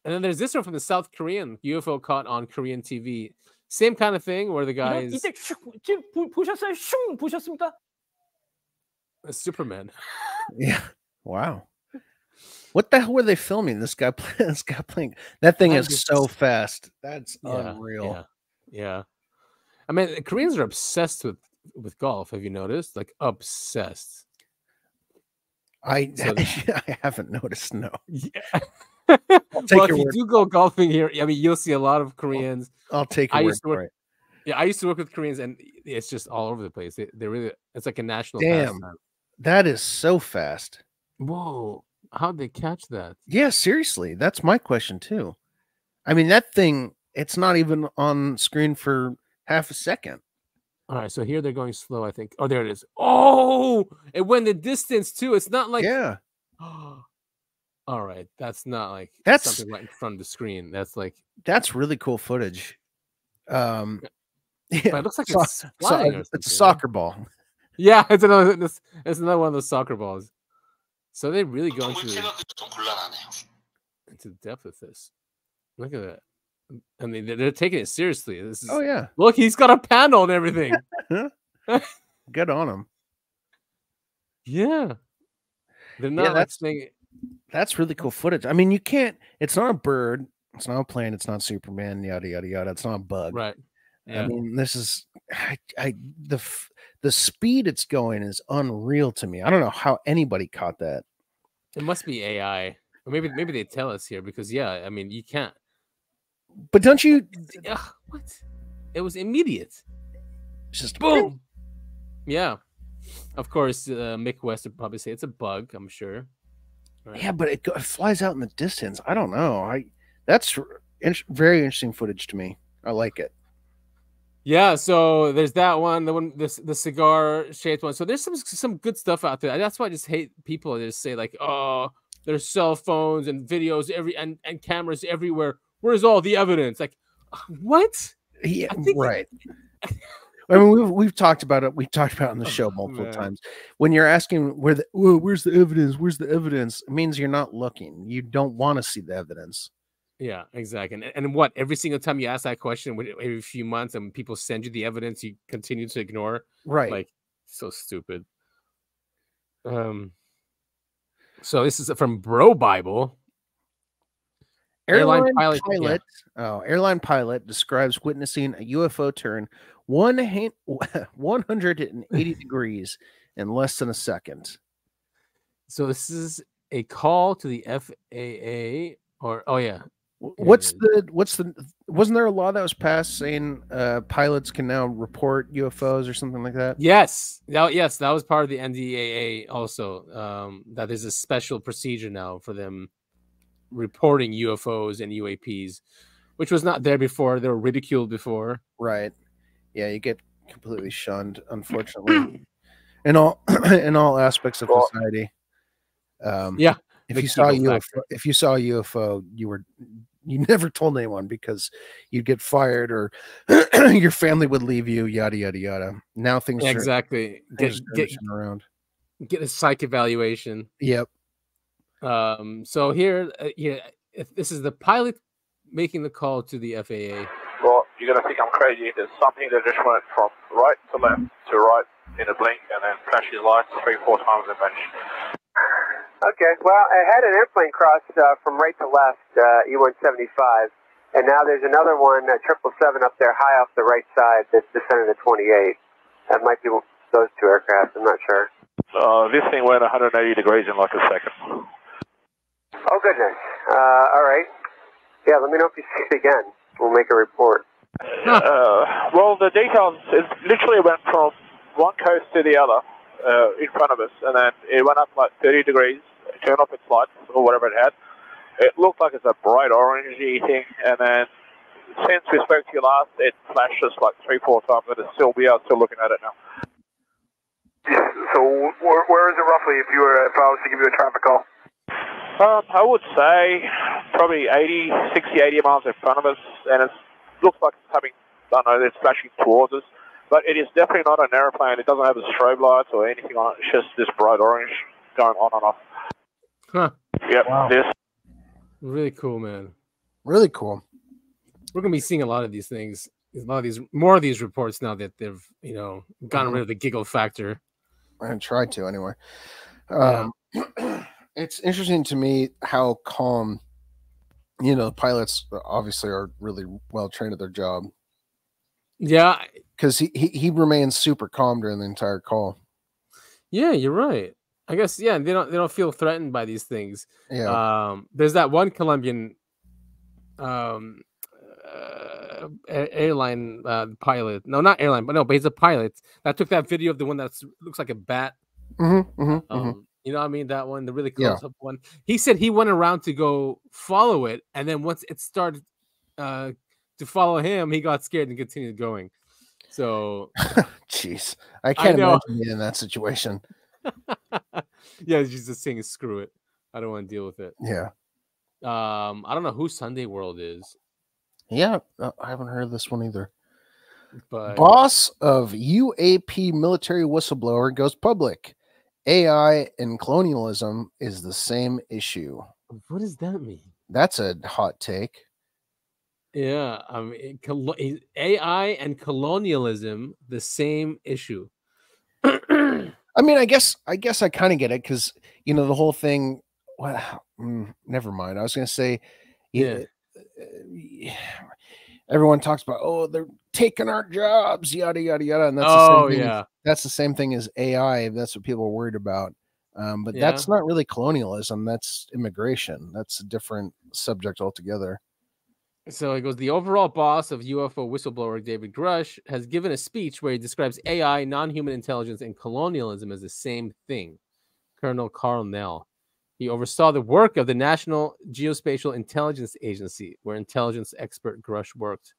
And then there's this one from the South Korean UFO caught on Korean TV. Same kind of thing where the guy is Superman. Yeah. Wow. What the hell were they filming? This guy playing. That thing is so fast. That's unreal. Yeah. I mean, the Koreans are obsessed with golf. Have you noticed? Like obsessed. I haven't noticed. No. Yeah. Well, if you do go golfing here, I mean, you'll see a lot of Koreans. I'll take your word for it. Yeah, I used to work with Koreans, and it's just all over the place. They really, it's like a national pastime. That is so fast. Whoa. How'd they catch that? Yeah, seriously. That's my question too. I mean, that thing, it's not even on screen for half a second. All right, so here they're going slow, I think. Oh, there it is. Oh, it went the distance too. It's not like yeah. All right, that's not like that's something right in front of the screen. That's like really cool footage. Yeah, but it looks like it's flying. It's a soccer ball. Yeah, it's another one of those soccer balls. So they really go into the depth of this. Look at that. I mean, they're taking it seriously. This is, oh yeah. Look, he's got a panel and everything. Good on him. Yeah. They're not that's really cool footage. I mean, you can't. It's not a bird. It's not a plane. It's not Superman. Yada yada yada. It's not a bug. Right. Yeah. I mean, this is the speed it's going is unreal to me. I don't know how anybody caught that. It must be AI, or maybe they tell us here because I mean, you can't. But don't you? What? It was immediate. Just boom. Yeah. Of course, Mick West would probably say it's a bug. I'm sure. Right. Yeah, but it flies out in the distance. I don't know. That's very interesting footage to me. I like it. Yeah, so there's that one, the cigar shaped one. So there's some good stuff out there. That's why I just hate people that just say like, oh, there's cell phones and videos and cameras everywhere. Where's all the evidence? Like, what? Yeah, right. I mean, we've talked about it. We've talked about it on the show multiple times. When you're asking where's the evidence? Where's the evidence? It means you're not looking. You don't want to see the evidence. Yeah, exactly. And what? Every single time you ask that question, every few months, and people send you the evidence, you continue to ignore. Right. Like, so stupid. So this is from Bro Bible. Airline pilot describes witnessing a UFO turn 180 degrees in less than a second. So this is a call to the FAA, or wasn't there a law that was passed saying pilots can now report UFOs or something like that? Yes, that was part of the NDAA also. That there's a special procedure now for them reporting UFOs and UAPs, which was not there before. They were ridiculed before. Right. Yeah, you get completely shunned, unfortunately, in all aspects of society. If you saw a UFO, you never told anyone because you'd get fired or your family would leave you. Yada yada yada. Now things exactly get around. Get a psych evaluation. Yep. So here, if this is the pilot making the call to the FAA. Well, you're gonna think I'm crazy. There's something that just went from right to left to right in a blink, and then flashes lights 3-4 times and vanished. Okay, well, I had an airplane cross from right to left, E-175, and now there's another one, 777 up there high off the right side that's descending to 28. That might be those two aircraft, I'm not sure. This thing went 180 degrees in like a second. Oh, goodness. All right. Yeah, let me know if you see it again. We'll make a report. Well, the details, it literally went from one coast to the other in front of us, and then it went up like 30 degrees, turned off its lights or whatever it had. It looked like it's a bright orangey thing, and then since we spoke to you last, it flashed us like 3-4 times, and we are still looking at it now. So where is it roughly if I was to give you a traffic call? I would say probably 60, 80 miles in front of us, and it looks like it's coming, I don't know, it's flashing towards us. But it is definitely not an airplane. It doesn't have the strobe lights or anything on it. It's just this bright orange going on and off. Huh. Yep. Wow. Really cool, man. Really cool. We're going to be seeing a lot of these things, more of these reports now that they've, gotten rid of the giggle factor. I tried to anyway. It's interesting to me how calm, the pilots obviously are really well trained at their job. Yeah, because he remains super calm during the entire call. Yeah, you're right. I guess they don't feel threatened by these things. Yeah. There's that one Colombian airline pilot. No, not airline, but he's a pilot that took that video of the one that looks like a bat You know what I mean? That one, the really close up one. He said he went around to go follow it, and then once it started to follow him, he got scared and continued going. So, jeez, I can't imagine being in that situation. Yeah, he's just saying, screw it. I don't want to deal with it. Yeah. I don't know who Sunday World is. Yeah, I haven't heard of this one either. But boss of UAP military whistleblower goes public. AI and colonialism is the same issue. What does that mean? That's a hot take. Yeah, I mean, AI and colonialism, the same issue. I mean, I guess I kind of get it because, you know, the whole thing. Well, never mind. I was going to say, everyone talks about, oh, they're taking our jobs, yada yada yada, and that's the same thing. That's the same thing as AI. That's what people are worried about. But that's not really colonialism. That's immigration. That's a different subject altogether. So it goes, the overall boss of UFO whistleblower David Grush has given a speech where he describes AI, non-human intelligence, and colonialism as the same thing. Colonel Carl Nell. He oversaw the work of the National Geospatial Intelligence Agency, where intelligence expert Grush worked,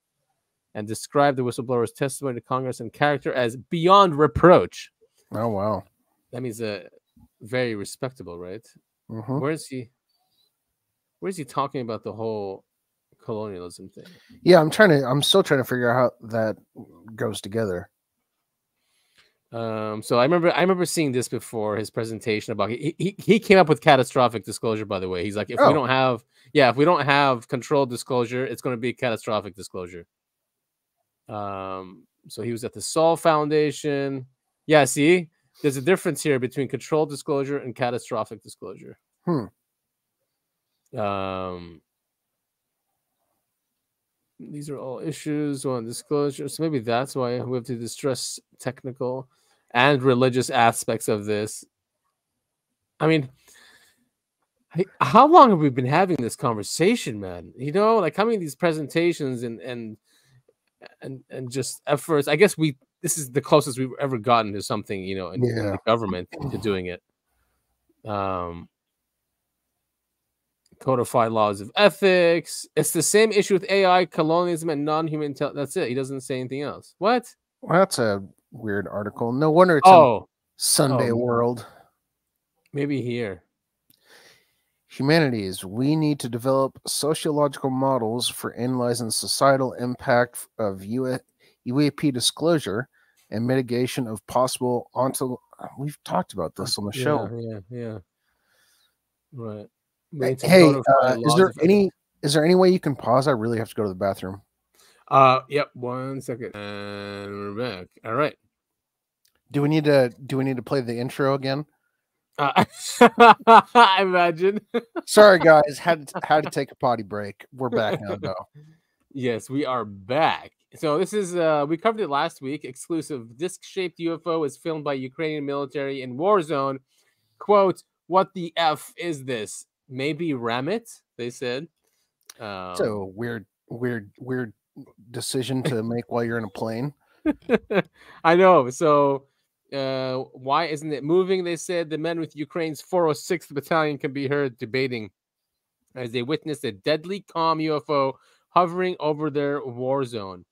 and described the whistleblower's testimony to Congress and character as beyond reproach. Oh, wow. That means very respectable, right? Mm-hmm. Where is he talking about the whole colonialism thing? Yeah, I'm still trying to figure out how that goes together. So I remember seeing this before his presentation about he came up with catastrophic disclosure, by the way. He's like, if we don't have controlled disclosure, it's going to be catastrophic disclosure. So he was at the Sol Foundation. Yeah, see, there's a difference here between controlled disclosure and catastrophic disclosure. These are all issues on disclosure. So maybe that's why we have to distress technical and religious aspects of this. I mean, how long have we been having this conversation, man? You know, like how many of these presentations and just efforts. I guess this is the closest we've ever gotten to something, you know, in the government to doing it. Codified laws of ethics. It's the same issue with AI, colonialism, and non-human intelligence. That's it. He doesn't say anything else. What? Well, that's a weird article. No wonder it's in Sunday World. Maybe here. Humanities. We need to develop sociological models for analyzing societal impact of UAP disclosure and mitigation of possible We've talked about this on the show. Yeah. Right. Hey, is there any way you can pause? I really have to go to the bathroom. Yep, 1 second. And we're back. All right. Do we need to play the intro again? I imagine. Sorry guys, had to take a potty break. We're back now though. Yes, we are back. So this is we covered it last week. Exclusive disc-shaped UFO is filmed by Ukrainian military in war zone. Quote, what the F is this? Maybe ram it, they said. So weird decision to make while you're in a plane. I know. So why isn't it moving? They said the men with Ukraine's 406th Battalion can be heard debating as they witnessed a deadly calm UFO hovering over their war zone.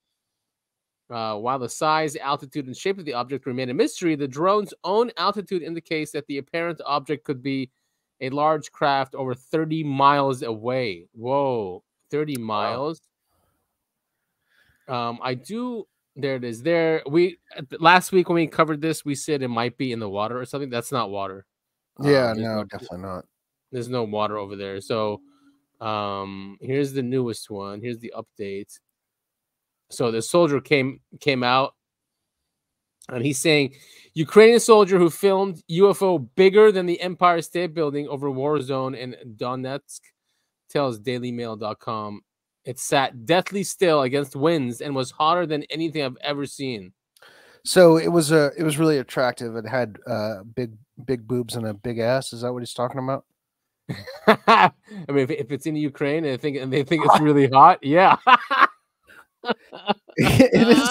While the size, altitude, and shape of the object remain a mystery, the drone's own altitude indicates that the apparent object could be a large craft over 30 miles away. Whoa, 30 miles. Wow. There it is. There, last week when we covered this, we said it might be in the water or something. That's not water. Yeah, no, definitely not. There's no water over there. So, here's the newest one. Here's the update. So the soldier came out, and he's saying, Ukrainian soldier who filmed UFO bigger than the Empire State Building over war zone in Donetsk tells DailyMail.com it sat deathly still against winds and was hotter than anything I've ever seen. So it was really attractive. It had big boobs and a big ass. Is that what he's talking about? I mean, if it's in Ukraine and they think it's really hot, yeah. It is.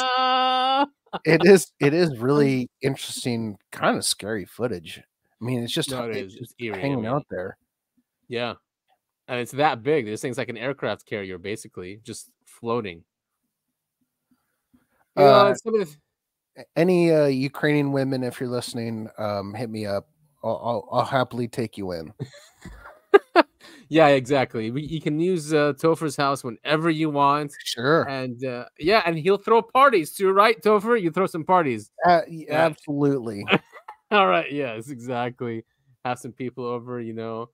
It is really interesting, kind of scary footage. I mean, it's just, it's eerie, hanging out there. Yeah. And it's that big. This thing's like an aircraft carrier, basically, just floating. You know, any Ukrainian women, if you're listening, hit me up. I'll happily take you in. Yeah, exactly. You can use Topher's house whenever you want. Sure. And and he'll throw parties too, right, Topher? You throw some parties. Absolutely. All right. Yes, exactly. Have some people over, you know.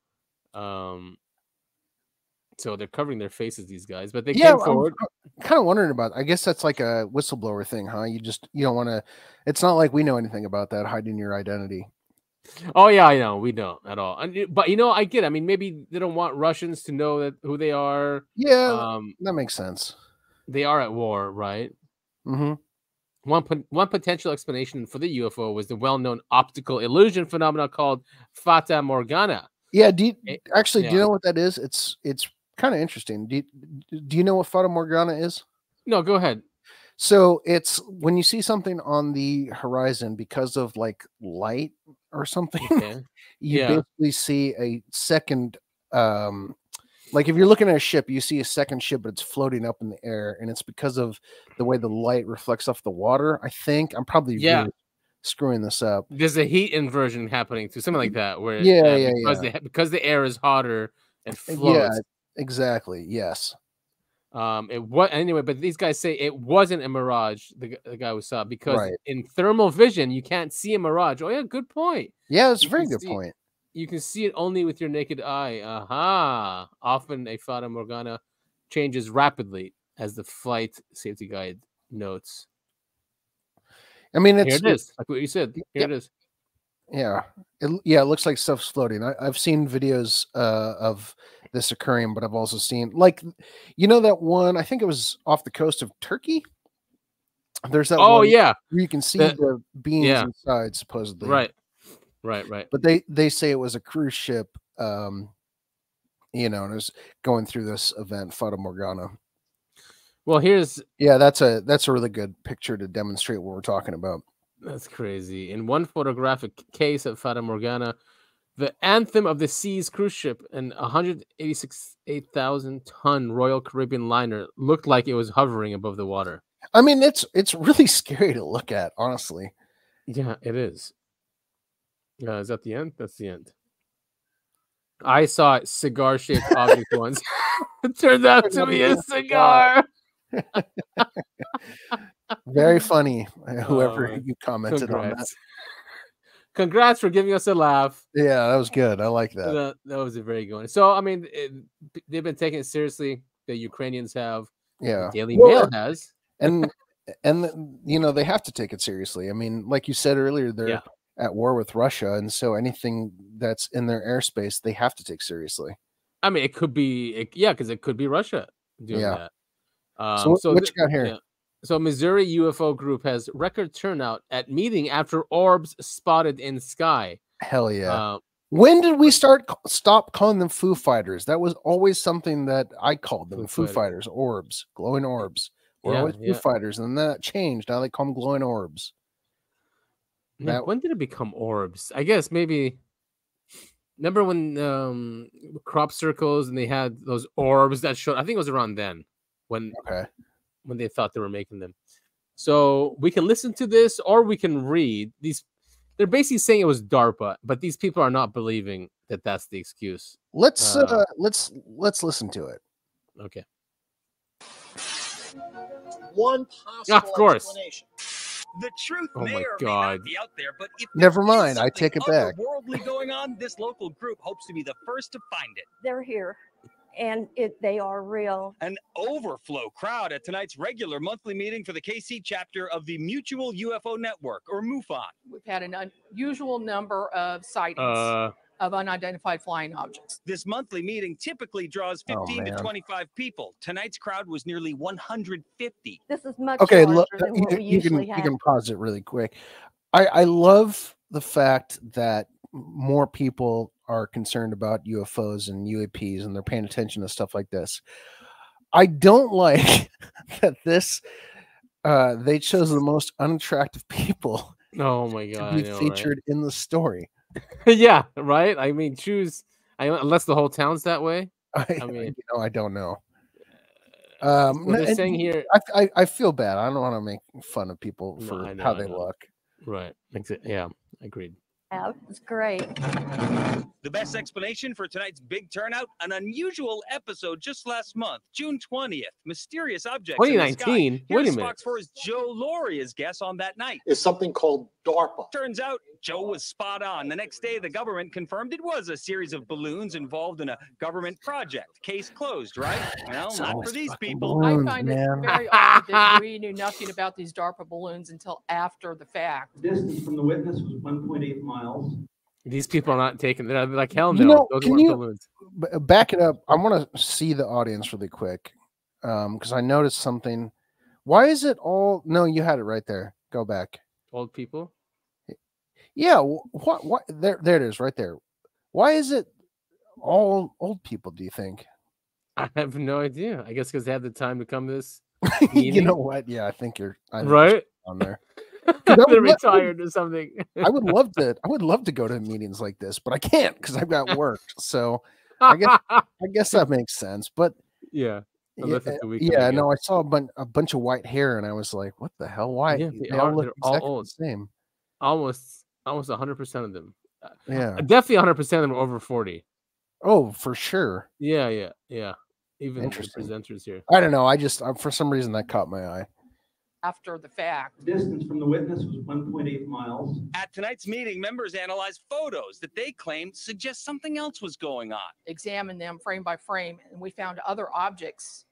So they're covering their faces, these guys, but they came forward. I'm kind of wondering about. I guess that's like a whistleblower thing, huh? You don't want to. It's not like we know anything about that, hiding your identity. Oh yeah, I know we don't at all. But you know, I get. I mean, maybe they don't want Russians to know who they are. Yeah, that makes sense. They are at war, right? Mm-hmm. One potential explanation for the UFO was the well-known optical illusion phenomenon called Fata Morgana. Yeah. Do you know what that is? It's kind of interesting. Do you know what Fata Morgana is? No, go ahead. So it's when you see something on the horizon because of like light or something, you basically see a second, like if you're looking at a ship, you see a second ship, but it's floating up in the air, and it's because of the way the light reflects off the water. I think I'm probably really screwing this up. There's a heat inversion happening too, something like that, where because the air is hotter and floats. Yeah, exactly. Yes. Anyway, but these guys say it wasn't a mirage. The guy who saw, because in thermal vision you can't see a mirage. Oh yeah, good point. Yeah, that's a very good point. You can see it only with your naked eye. Aha! Often a Fata Morgana changes rapidly, as the flight safety guide notes. I mean, here it is, like what you said. Here it is. Yeah, it looks like stuff's floating. I've seen videos of this occurring, but I've also seen, like, you know, that one, I think it was off the coast of Turkey. There's that one where you can see the beams inside, supposedly. Right. But they say it was a cruise ship, you know, and it was going through this event, Fata Morgana. Well, that's a really good picture to demonstrate what we're talking about. That's crazy. In one photographic case of Fata Morgana, the Anthem of the Seas cruise ship and 186,000-ton Royal Caribbean liner looked like it was hovering above the water. I mean, it's really scary to look at, honestly. Yeah, it is. Is that the end? That's the end. I saw a cigar-shaped object once. It turned out to be a cigar. Very funny, whoever you commented on that. Congrats for giving us a laugh. Yeah, that was good. I like that. That was a very good one. So, I mean, they've been taking it seriously. The Ukrainians have. Yeah. The Daily Mail has. And you know, they have to take it seriously. I mean, like you said earlier, they're at war with Russia, and so anything that's in their airspace, they have to take seriously. I mean, it could be, because it could be Russia doing that. So what you got here? Yeah. So Missouri UFO group has record turnout at meeting after orbs spotted in sky. Hell yeah. When did we stop calling them Foo Fighters? That was always something that I called them. Foo Fighters, orbs, glowing orbs. We're always Foo Fighters, and then that changed. Now they call them glowing orbs. When did it become orbs? I guess maybe. Remember when crop circles and they had those orbs that showed? I think it was around then when they thought they were making them. So we can listen to this, or we can read these. They're basically saying it was DARPA, but these people are not believing that that's the excuse. Let's listen to it. Okay. One possible explanation. The truth may or may not be out there, but if never mind, I take it back. Worldly going on, this local group hopes to be the first to find it. They're here, and they are real. An overflow crowd at tonight's regular monthly meeting for the KC chapter of the Mutual UFO Network, or MUFON. We've had an unusual number of sightings of unidentified flying objects. This monthly meeting typically draws 15 to 25 people. Tonight's crowd was nearly 150. This is much larger than what we usually have. You can pause it really quick. I love the fact that more people are concerned about UFOs and UAPs, and they're paying attention to stuff like this. I don't like that this They chose the most unattractive people. Oh my god! To be featured in the story. Yeah, right. I mean, unless the whole town's that way. I mean, I don't know. They're saying here. I feel bad. I don't want to make fun of people for how they look. Right. Yeah. Agreed. Yeah, it's great. The best explanation for tonight's big turnout, an unusual episode just last month, June 20th. Mysterious objects 2019? in the sky. Wait a Here's minute. Fox 4's Joe Loria's guess on that night. Is something called DARPA. Turns out Joe was spot on. The next day, the government confirmed it was a series of balloons involved in a government project. Case closed, right? Well, not for these people. I find it very odd that we knew nothing about these DARPA balloons until after the fact. The distance from the witness was 1.8 miles. These people are not taking. They're like, hell no. Those weren't balloons. Back it up. I want to see the audience really quick because I noticed something. Why is it all? No, you had it right there. Go back. Old people. Yeah. What? There it is, right there. Why is it all old people? Do you think? I have no idea. I guess because they had the time to come to this. You know what? Yeah, I think you're right on there. They're retired or something. I would love to go to meetings like this, but I can't because I've got work. So I guess that makes sense. But yeah. No, I saw a bunch of white hair, and I was like, "What the hell? Why?" Yeah, they all look all exactly old. the same. Almost 100% of them. Yeah, definitely 100% of them are over 40. Oh, for sure. Yeah. Even the presenters here. I don't know. I just for some reason that caught my eye. After the fact. The distance from the witness was 1.8 miles. At tonight's meeting, members analyzed photos that they claimed suggest something else was going on. Examined them frame by frame, and we found other objects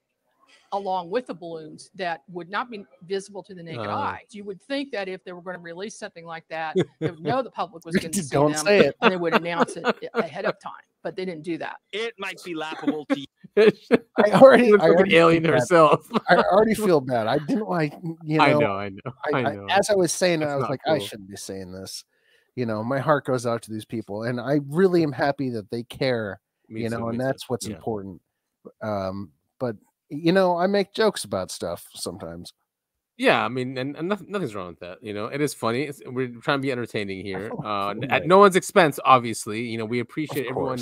along with the balloons that would not be visible to the naked eye. You would think that if they were going to release something like that, they would know the public was going to see them, say it. and they would announce it ahead of time. But they didn't do that. It might be laughable to you. I already alien herself. I already feel bad. I didn't like, I know. As I was saying it, I was like, cool. I shouldn't be saying this. My heart goes out to these people, and I really am happy that they care. And that's what's important. But I make jokes about stuff sometimes. Yeah, I mean, and nothing's wrong with that. It is funny. We're trying to be entertaining here, at no one's expense. Obviously, we appreciate everyone,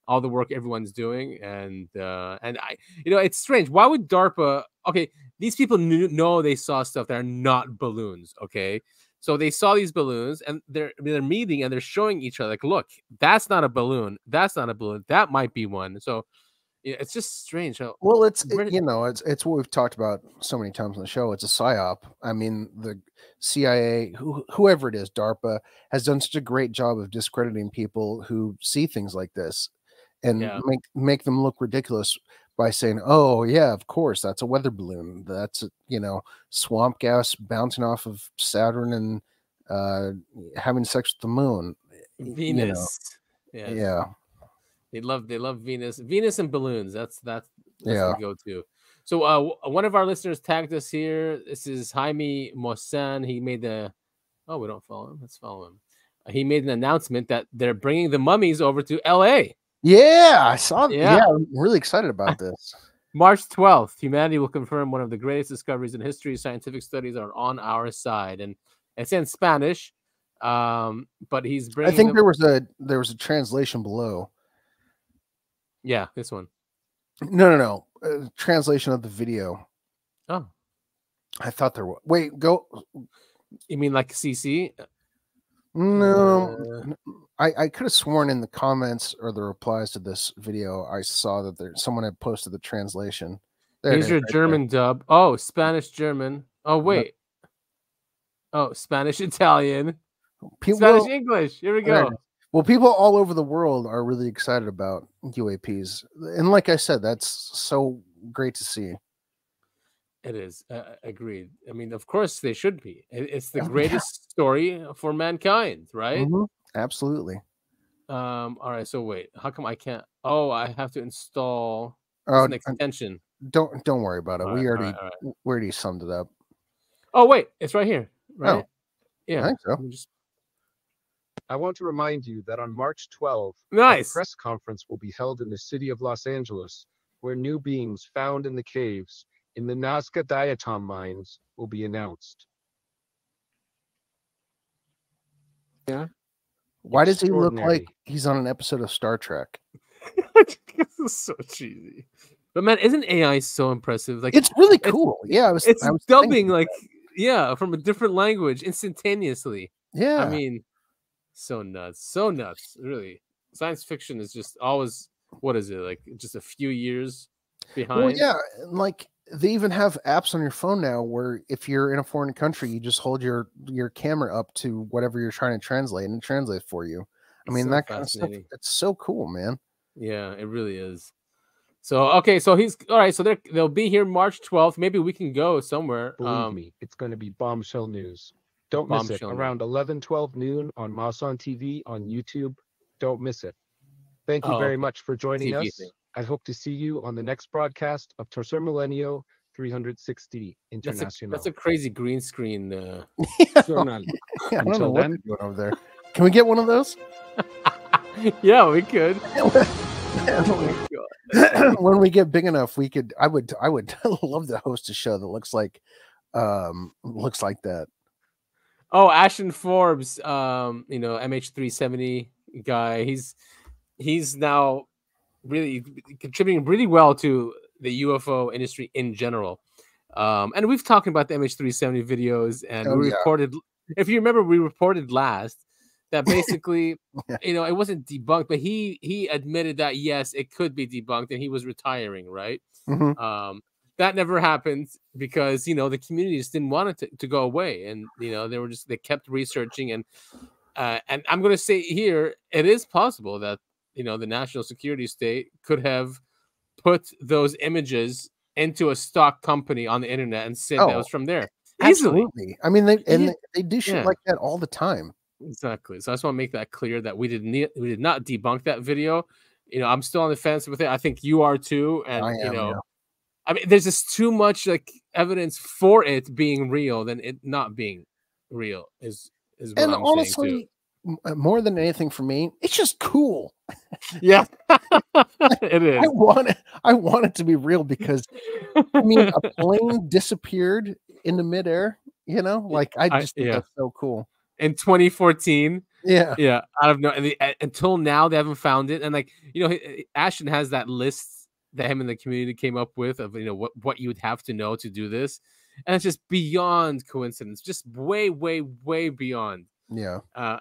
all the work everyone's doing, and it's strange. Why would DARPA? Okay, these people know they saw stuff that are not balloons. Okay, so they saw these balloons, and they're meeting, and they're showing each other like, look, that's not a balloon. That's not a balloon. That might be one. So. Yeah, it's just strange. Well, it's what we've talked about so many times on the show. It's a psyop. I mean, the CIA, whoever it is, DARPA, has done such a great job of discrediting people who see things like this, and make them look ridiculous by saying, "Oh yeah, of course, that's a weather balloon. That's swamp gas bouncing off of Saturn and having sex with the moon." Venus. Yeah. They love Venus and balloons. That's the go-to. So one of our listeners tagged us here. This is Jaime Mosan. He made we don't follow him. Let's follow him. He made an announcement that they're bringing the mummies over to LA. Yeah, I saw that. Yeah, I'm really excited about this. March 12th, humanity will confirm one of the greatest discoveries in history. Scientific studies are on our side, and it's in Spanish. But he's bringing. I think there was a translation below. Yeah, this one. No. Translation of the video. Oh, I thought there was. Wait, go. You mean like CC? No, I could have sworn in the comments or the replies to this video I saw that someone had posted the translation. Here's your German dub. Oh, Spanish German. Oh wait. Oh, Spanish Italian. Spanish English. Here we go. Well, people all over the world are really excited about UAPs. And like I said, that's so great to see. It is. Agreed. I mean, of course they should be. It's the greatest story for mankind, right? Mm-hmm. Absolutely. All right. So wait, how come I can't? Oh, I have to install an extension. Don't worry about it. We already summed it up. Oh, wait. It's right here. Right? Oh, yeah. I think so. I want to remind you that on March 12th, a press conference will be held in the city of Los Angeles, where new beings found in the caves in the Nazca Diatom mines will be announced. Yeah. Why does he look like he's on an episode of Star Trek? This is so cheesy. But man, isn't AI so impressive? Like, it's really cool. I was dubbing like from a different language instantaneously. Yeah. I mean, so nuts, really. Science fiction is just always, what is it, like just a few years behind? Well, yeah, like they even have apps on your phone now where if you're in a foreign country, you just hold your camera up to whatever you're trying to translate and it translates for you. I mean, so that kind of stuff, it's so cool, man. Yeah, it really is. So okay, so he's all right. So they'll be here March 12th. Maybe we can go somewhere. Believe me, it's going to be bombshell news. Don't miss it. Around 11-12 noon on Masan TV on YouTube. Don't miss it. Thank you very much for joining us. Thing. I hope to see you on the next broadcast of Tercer Milenio 360 International. That's a crazy green screen. Journal. Yeah, I don't know what they're doing over there. Can we get one of those? Yeah, we could. When we get big enough, we could. I would love to host a show that looks like that. Oh, Ashton Forbes, MH370 guy. He's now really contributing really well to the UFO industry in general. And we've talked about the MH370 videos, and we reported. If you remember, we reported last that basically, it wasn't debunked, but he admitted that yes, it could be debunked, and he was retiring, right? Mm-hmm. That never happened because the community just didn't want it to go away, and they kept researching, and I'm going to say here, it is possible that the national security state could have put those images into a stock company on the internet and said that was from there. Easily. Absolutely. I mean, they do shit like that all the time. Exactly. So I just want to make that clear that we did not debunk that video. I'm still on the fence with it. I think you are too. And I am, I mean, there's just too much like evidence for it being real than it not being real is what and I'm honestly, saying too. More than anything for me, it's just cool. Yeah, it is. I want it to be real because I mean, a plane disappeared in the midair. I just think that's so cool. In 2014, yeah, out of no, until now they haven't found it, and Ashton has that list that him and the community came up with of what you would have to know to do this, and it's just beyond coincidence, just way beyond. Yeah,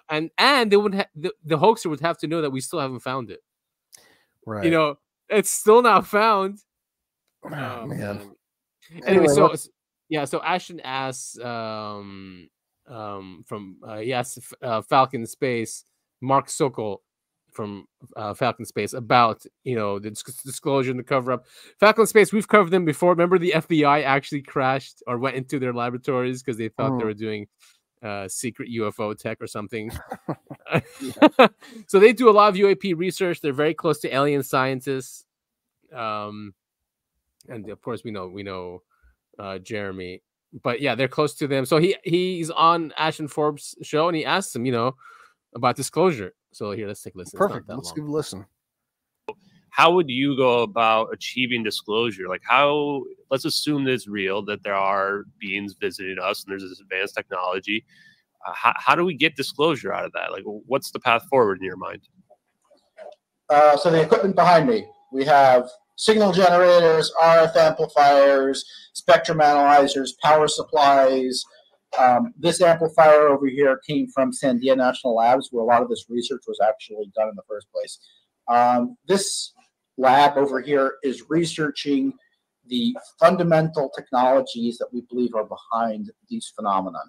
and they would the hoaxer would have to know that we still haven't found it. Right. It's still not found. Oh, man. Anyway, so Ashton asks from Falcon Space, Mark Sokol from Falcon Space about the disclosure and the cover up. Falcon Space, we've covered them before. Remember the FBI actually crashed or went into their laboratories because they thought they were doing secret UFO tech or something. So they do a lot of UAP research. They're very close to alien scientists, and of course we know Jeremy. But yeah, they're close to them. So he's on Ashton Forbes' show, and he asks him, about disclosure. So here, let's take a listen. Perfect. Let's give a listen. How would you go about achieving disclosure? Like, let's assume that it's real, that there are beings visiting us, and there's this advanced technology. How do we get disclosure out of that? Like, what's the path forward in your mind? So the equipment behind me, we have signal generators, RF amplifiers, spectrum analyzers, power supplies. This amplifier over here came from Sandia National Labs, where a lot of this research was actually done in the first place. This lab over here is researching the fundamental technologies that we believe are behind these phenomena.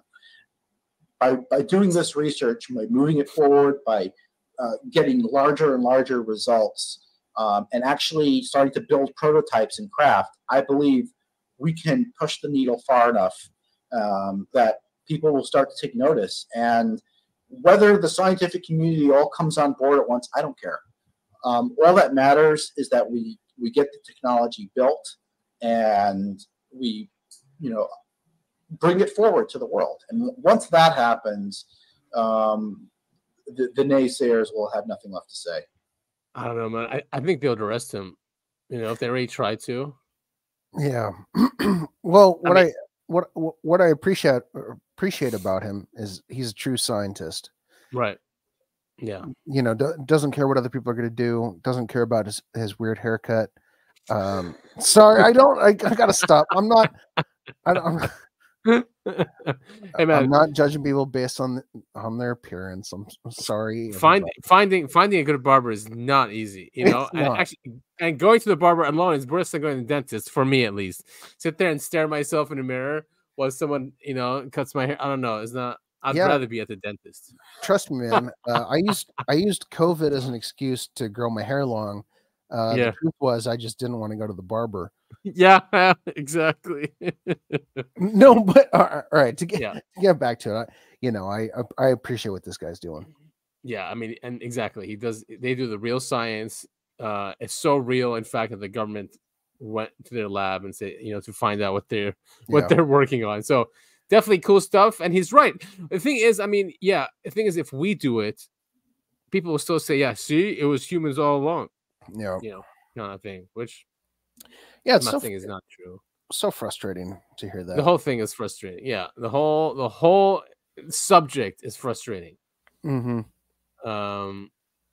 By doing this research, by moving it forward, by getting larger and larger results, and actually starting to build prototypes in craft, I believe we can push the needle far enough that people will start to take notice. And whether the scientific community all comes on board at once, I don't care. All that matters is that we get the technology built and we, bring it forward to the world. And once that happens, the naysayers will have nothing left to say. I don't know, man. I think they would arrest him, if they already tried to. Yeah. Well, what I appreciate about him is he's a true scientist. Right. Yeah. You know, doesn't care what other people are going to do. Doesn't care about his weird haircut. Sorry, I gotta stop. I'm not. Hey, man. I'm not judging people based on their appearance. I'm sorry. Finding a good barber is not easy, you know. And going to the barber alone is worse than going to the dentist, for me at least. Sit there and stare at myself in the mirror while someone, you know, cuts my hair. I don't know. It's not. I'd rather be at the dentist. Trust me, man. I used COVID as an excuse to grow my hair long. The truth was I just didn't want to go to the barber. Yeah, exactly. No, but all right. To get back to it, I appreciate what this guy's doing. Yeah, I mean, and exactly, they do the real science. It's so real, in fact, that the government went to their lab and say, you know, to find out what they're working on. So definitely cool stuff. And he's right. The thing is, if we do it, people will still say, yeah, see, it was humans all along. Yeah, you know, kind of thing. Which, it's I'm not saying is not true. So frustrating to hear that. The whole thing is frustrating. Yeah, the whole subject is frustrating. Mm-hmm.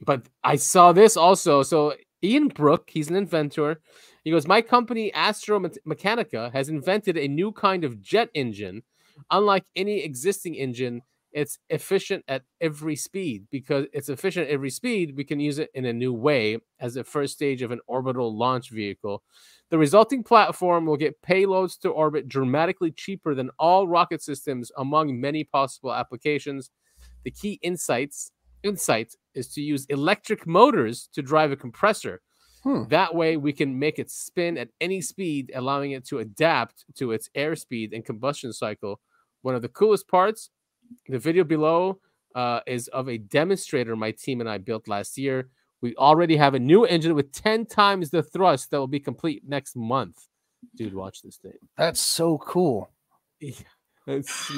But I saw this also. So Ian Brook, he's an inventor. He goes, my company Astro Mechanica has invented a new kind of jet engine. Unlike any existing engine, it's efficient at every speed. Because it's efficient at every speed, we can use it in a new way as the first stage of an orbital launch vehicle. The resulting platform will get payloads to orbit dramatically cheaper than all rocket systems, among many possible applications. The key insight is to use electric motors to drive a compressor. That way we can make it spin at any speed, allowing it to adapt to its airspeed and combustion cycle. One of the coolest parts, the video below is of a demonstrator my team and I built last year. We already have a new engine with 10 times the thrust that will be complete next month. Dude, watch this thing. That's so cool. Yeah, it's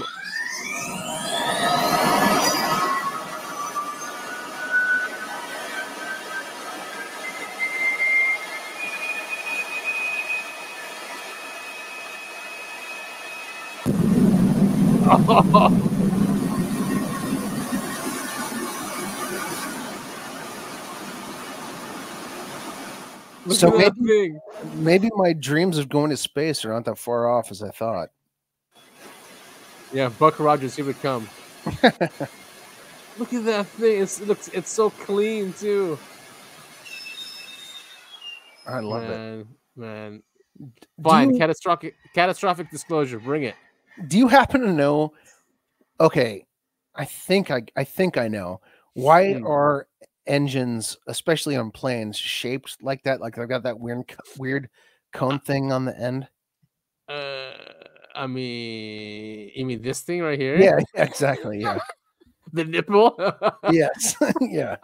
So maybe my dreams of going to space are not that far off as I thought. Yeah, Buck Rogers, he would come. Look at that thing. It's so clean too. I love it. Man. Fine. Catastrophic disclosure. Bring it. Do you happen to know? Okay, I think I know. Why are engines, especially on planes, shaped like that? Like they've got that weird cone thing on the end. I mean, you mean this thing right here? Yeah, exactly. Yeah. The nipple. Yes. Yeah.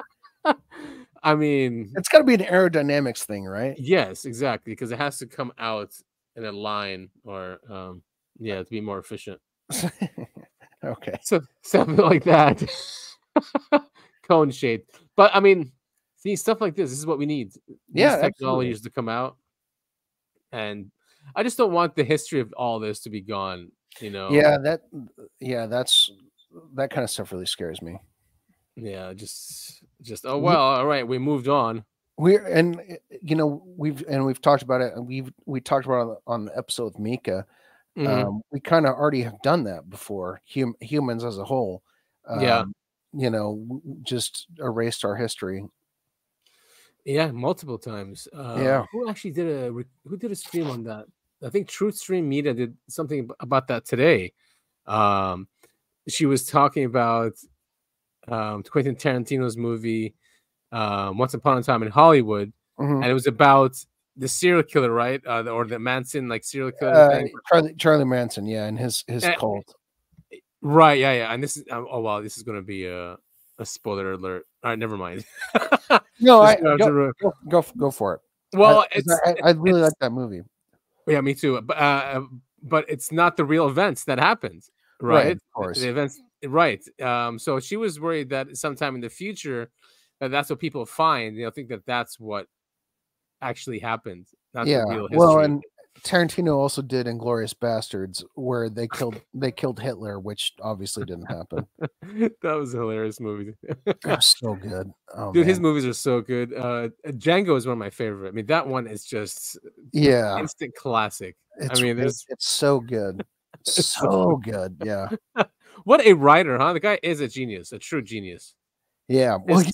I mean, it's got to be an aerodynamics thing, right? Yes, exactly, because it has to come out in a line, or to be more efficient. Okay. So something like that. Cone shaped. But I mean, see, stuff like this is what we need. These technologies to come out. And I just don't want the history of all this to be gone, you know. That kind of stuff really scares me. Yeah, just oh well, all right, we moved on. We've talked about it, and we talked about it on the episode with Mika. We kind of already have done that before. Humans as a whole, just erased our history. Yeah, multiple times. Who actually did a stream on that? I think Truth Stream Media did something about that today. She was talking about Quentin Tarantino's movie Once Upon a Time in Hollywood, and it was about the serial killer, right? Or the Manson serial killer thing. Charlie Manson, and his cult. Right, yeah. And this is this is going to be a spoiler alert. All right, never mind. No, go for it. Well, I really like that movie. Yeah, me too. But it's not the real events that happened, right? Of course, the events, right? So she was worried that sometime in the future, that's what people find. They'll think that that's what actually happened. Not the real history. Well, Tarantino also did Inglourious Bastards, where they killed Hitler, which obviously didn't happen. That was a hilarious movie. That was so good. Oh, Dude, man. his movies are so good. Django is one of my favorite. I mean, that one is just instant classic. It's so good. So good. Yeah. What a writer, huh? The guy is a genius, a true genius. Yeah. Well,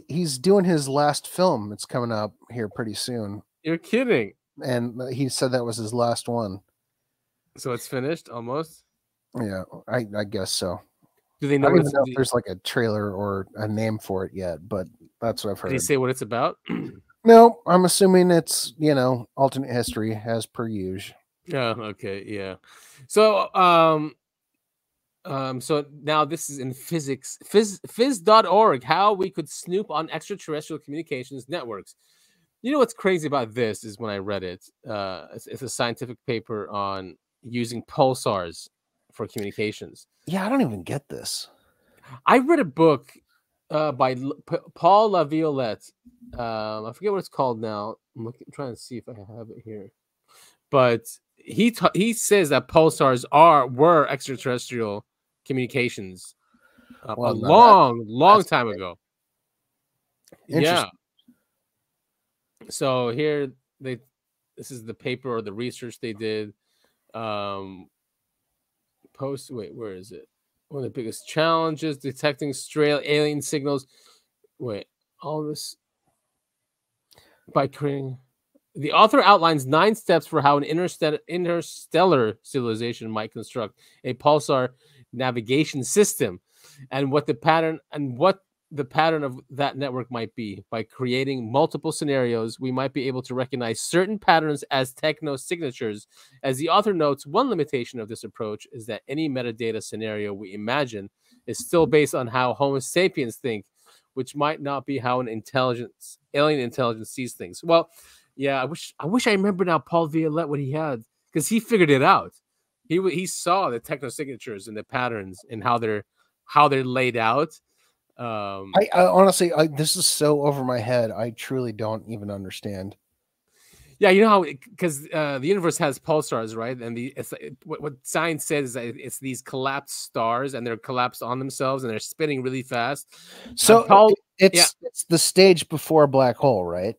he's doing his last film. It's coming up here pretty soon. You're kidding. And he said that was his last one. So it's finished almost? Yeah, I guess so. Do they know, I don't even know if there's like a trailer or a name for it yet, but that's what I've heard. Did he say what it's about? No, I'm assuming it's, alternate history as per usual. Yeah, okay, yeah. So so now this is in physics, phys.org, how we could snoop on extraterrestrial communications networks. You know what's crazy about this is when I read it, it's a scientific paper on using pulsars for communications. Yeah, I don't even get this. I read a book by Paul LaViolette. I forget what it's called now. I'm trying to see if I have it here. But he says that pulsars were extraterrestrial communications a long time ago. Yeah. So here this is the paper or the research they did. Where is it? One of the biggest challenges, detecting stray alien signals. All this by creating. The author outlines 9 steps for how an interstellar civilization might construct a pulsar navigation system, and what the pattern of that network might be. By creating multiple scenarios, we might be able to recognize certain patterns as techno signatures. As the author notes, one limitation of this approach is that any metadata scenario we imagine is still based on how Homo sapiens think, which might not be how an alien intelligence sees things. Well, yeah, I wish I remember now Paul Violette what he had, because he figured it out. He saw the techno signatures and the patterns and how they're laid out. I honestly, this is so over my head. I truly don't even understand. Yeah, you know how, because the universe has pulsars, right? And what science says is that it's these collapsed stars, and they're collapsed on themselves, and they're spinning really fast. So it's the stage before a black hole, right?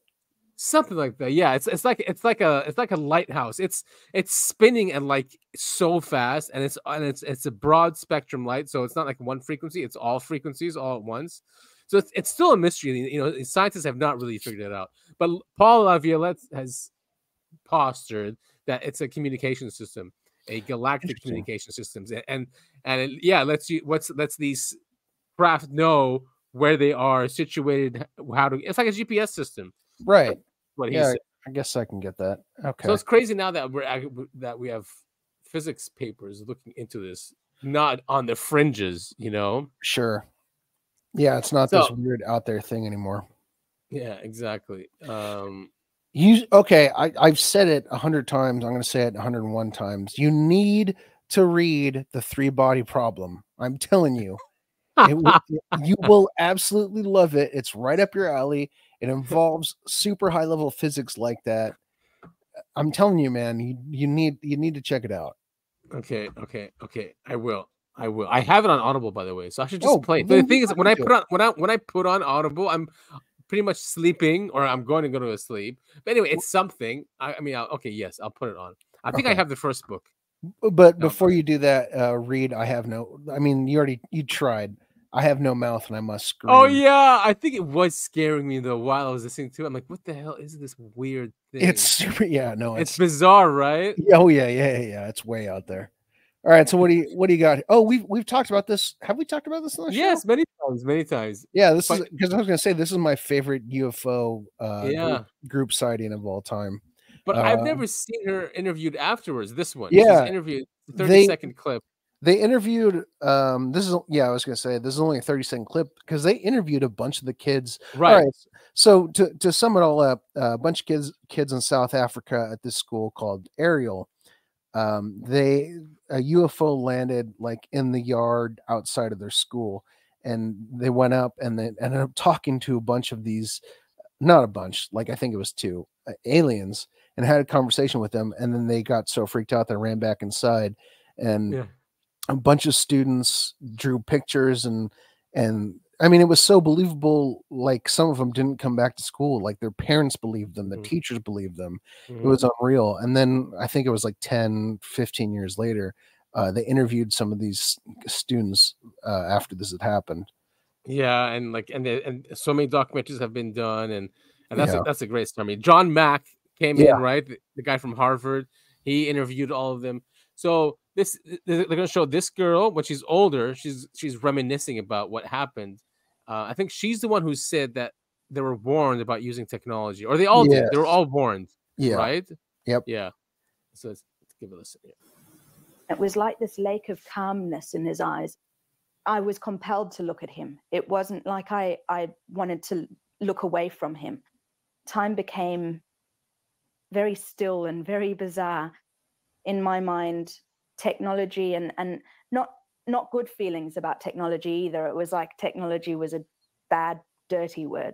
Something like that. Yeah, it's like a lighthouse. It's spinning and like so fast, and it's a broad spectrum light, so it's not like one frequency, it's all frequencies all at once. So it's still a mystery. You know, scientists have not really figured it out. But Paul LaViolette has postured that it's a communication system, a galactic communication system, and it lets these craft know where they are situated, it's like a GPS system, right? What he said. I guess I can get that. Okay. So it's crazy now that we have physics papers looking into this, not on the fringes, Sure. Yeah, it's not this weird out there thing anymore. Yeah, exactly. I've said it 100 times. I'm going to say it 101 times. You need to read The 3-Body Problem. I'm telling you. You will absolutely love it. It's right up your alley. It involves super high level physics like that. I'm telling you, man, you need to check it out. Okay. I will. I have it on Audible, by the way, so I should just play it. But the thing is, when I put on Audible, I'm pretty much sleeping, or I'm going to go to sleep. But anyway, it's something. I'll put it on. I think I have the first book. But before you do that, Reed, you tried. I have no mouth and I must scream. Oh yeah, I think it was scaring me though while I was listening to it. I'm like, what the hell is this weird thing? It's super, it's bizarre, right? Oh yeah. It's way out there. All right, so what do you got? Oh, we've talked about this. Have we talked about this on the show? Yes, many times. Yeah, this is because I was gonna say this is my favorite UFO group sighting of all time. But I've never seen her interviewed afterwards. This one, yeah, she's interviewed. 30-second clip. They interviewed. I was gonna say this is only a 30-second clip because they interviewed a bunch of the kids. Right. All right. So to sum it all up, a bunch of kids in South Africa at this school called Ariel. A UFO landed like in the yard outside of their school, and they went up and they ended up talking to a bunch of these, not a bunch, like I think it was 2 aliens, and had a conversation with them, and then they got so freaked out they ran back inside, and a bunch of students drew pictures, and I mean, it was so believable. Like, some of them didn't come back to school. Like, their parents believed them. The teachers believed them. It was unreal. And then I think it was like 10, 15 years later, they interviewed some of these students after this had happened. Yeah. And so many documentaries have been done. And that's a great story. I mean, John Mack came in, right? The guy from Harvard. He interviewed all of them. So they're going to show this girl when she's older. She's reminiscing about what happened. I think she's the one who said that they were warned about using technology, or they all did. They were all warned, right? Yep. Yeah. So let's give it a listen here. It was like this lake of calmness in his eyes. I was compelled to look at him. It wasn't like I wanted to look away from him. Time became very still and very bizarre. In my mind, technology and not good feelings about technology either. It was like technology was a bad, dirty word.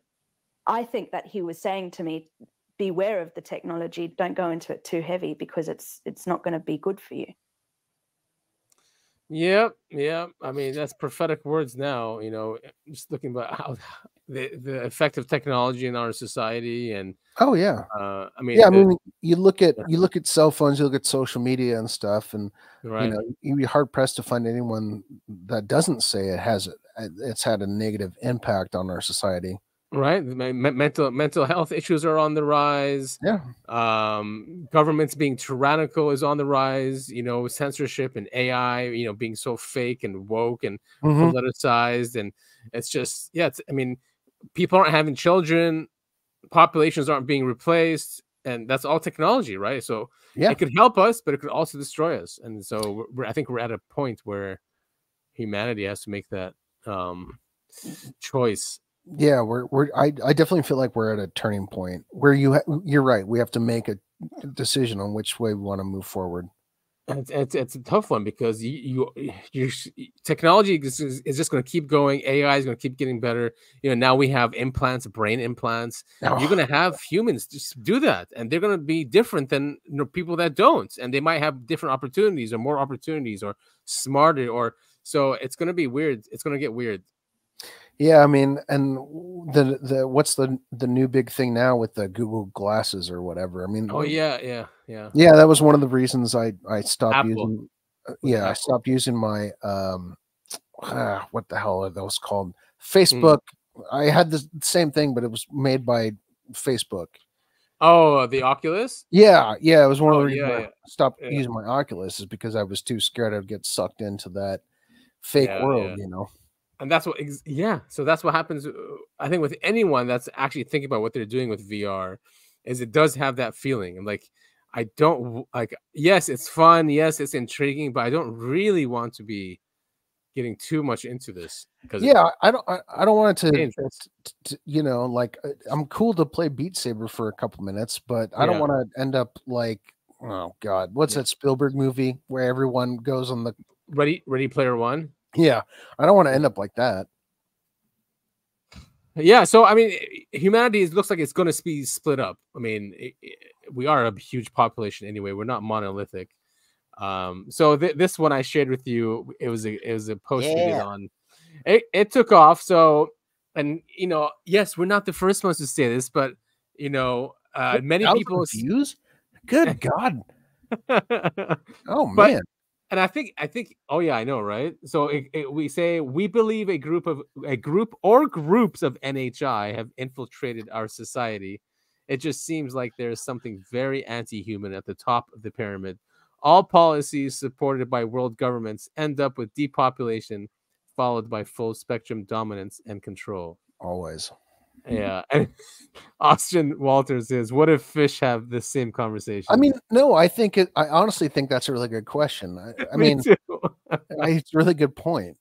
I think that he was saying to me, beware of the technology. Don't go into it too heavy, because it's not going to be good for you. Yeah. I mean, that's prophetic words now, just looking about how the effect of technology in our society. And I mean, you look at cell phones, you look at social media and stuff, and you'd be hard pressed to find anyone that doesn't say it's had a negative impact on our society. Right. Mental health issues are on the rise. Yeah. Governments being tyrannical is on the rise, censorship and AI, being so fake and woke and politicized. And it's just, I mean, people aren't having children, populations aren't being replaced, and that's all technology, right? So it could help us, but it could also destroy us. And so I think we're at a point where humanity has to make that choice. Yeah, I definitely feel like we're at a turning point where you're right. We have to make a decision on which way we want to move forward. It's a tough one, because you technology is just going to keep going. AI is going to keep getting better. Now we have implants, brain implants. You're going to have humans just do that, and they're going to be different than people that don't, and they might have different opportunities or more opportunities or smarter, or so it's going to be weird. It's going to get weird. Yeah, I mean, and the what's the new big thing now with the Google glasses or whatever? I mean, yeah. That was one of the reasons I stopped Apple. using. I stopped using my what the hell are those called? Facebook. I had the same thing, but it was made by Facebook. Oh, the Oculus? Yeah. It was one of the reasons I stopped using my Oculus, is because I was too scared I'd get sucked into that fake world, And that's what, so that's what happens, I think, with anyone that's actually thinking about what they're doing with VR, is it does have that feeling. And like, I don't yes, it's fun. Yes, it's intriguing, but I don't really want to be getting too much into this. I don't want it to I'm cool to play Beat Saber for a couple minutes, but I don't want to end up like, oh God, what's that Spielberg movie where everyone goes on the Ready Player One? Yeah, I don't want to end up like that. Yeah, so I mean, humanity looks like it's going to be split up. I mean, we are a huge population anyway. We're not monolithic. So this one I shared with you, it was a post we did on. It took off. So, and yes, we're not the first ones to say this, but many people views. Good God! Oh but, man. And I think, oh yeah, I know, right? So we say we believe a group or groups of NHI have infiltrated our society. It just seems like there's something very anti-human at the top of the pyramid. All policies supported by world governments end up with depopulation, followed by full spectrum dominance and control. Always. Yeah. And Austin Walters says, what if fish have the same conversation? I mean, no, I honestly think that's a really good question. I mean, it's a really good point.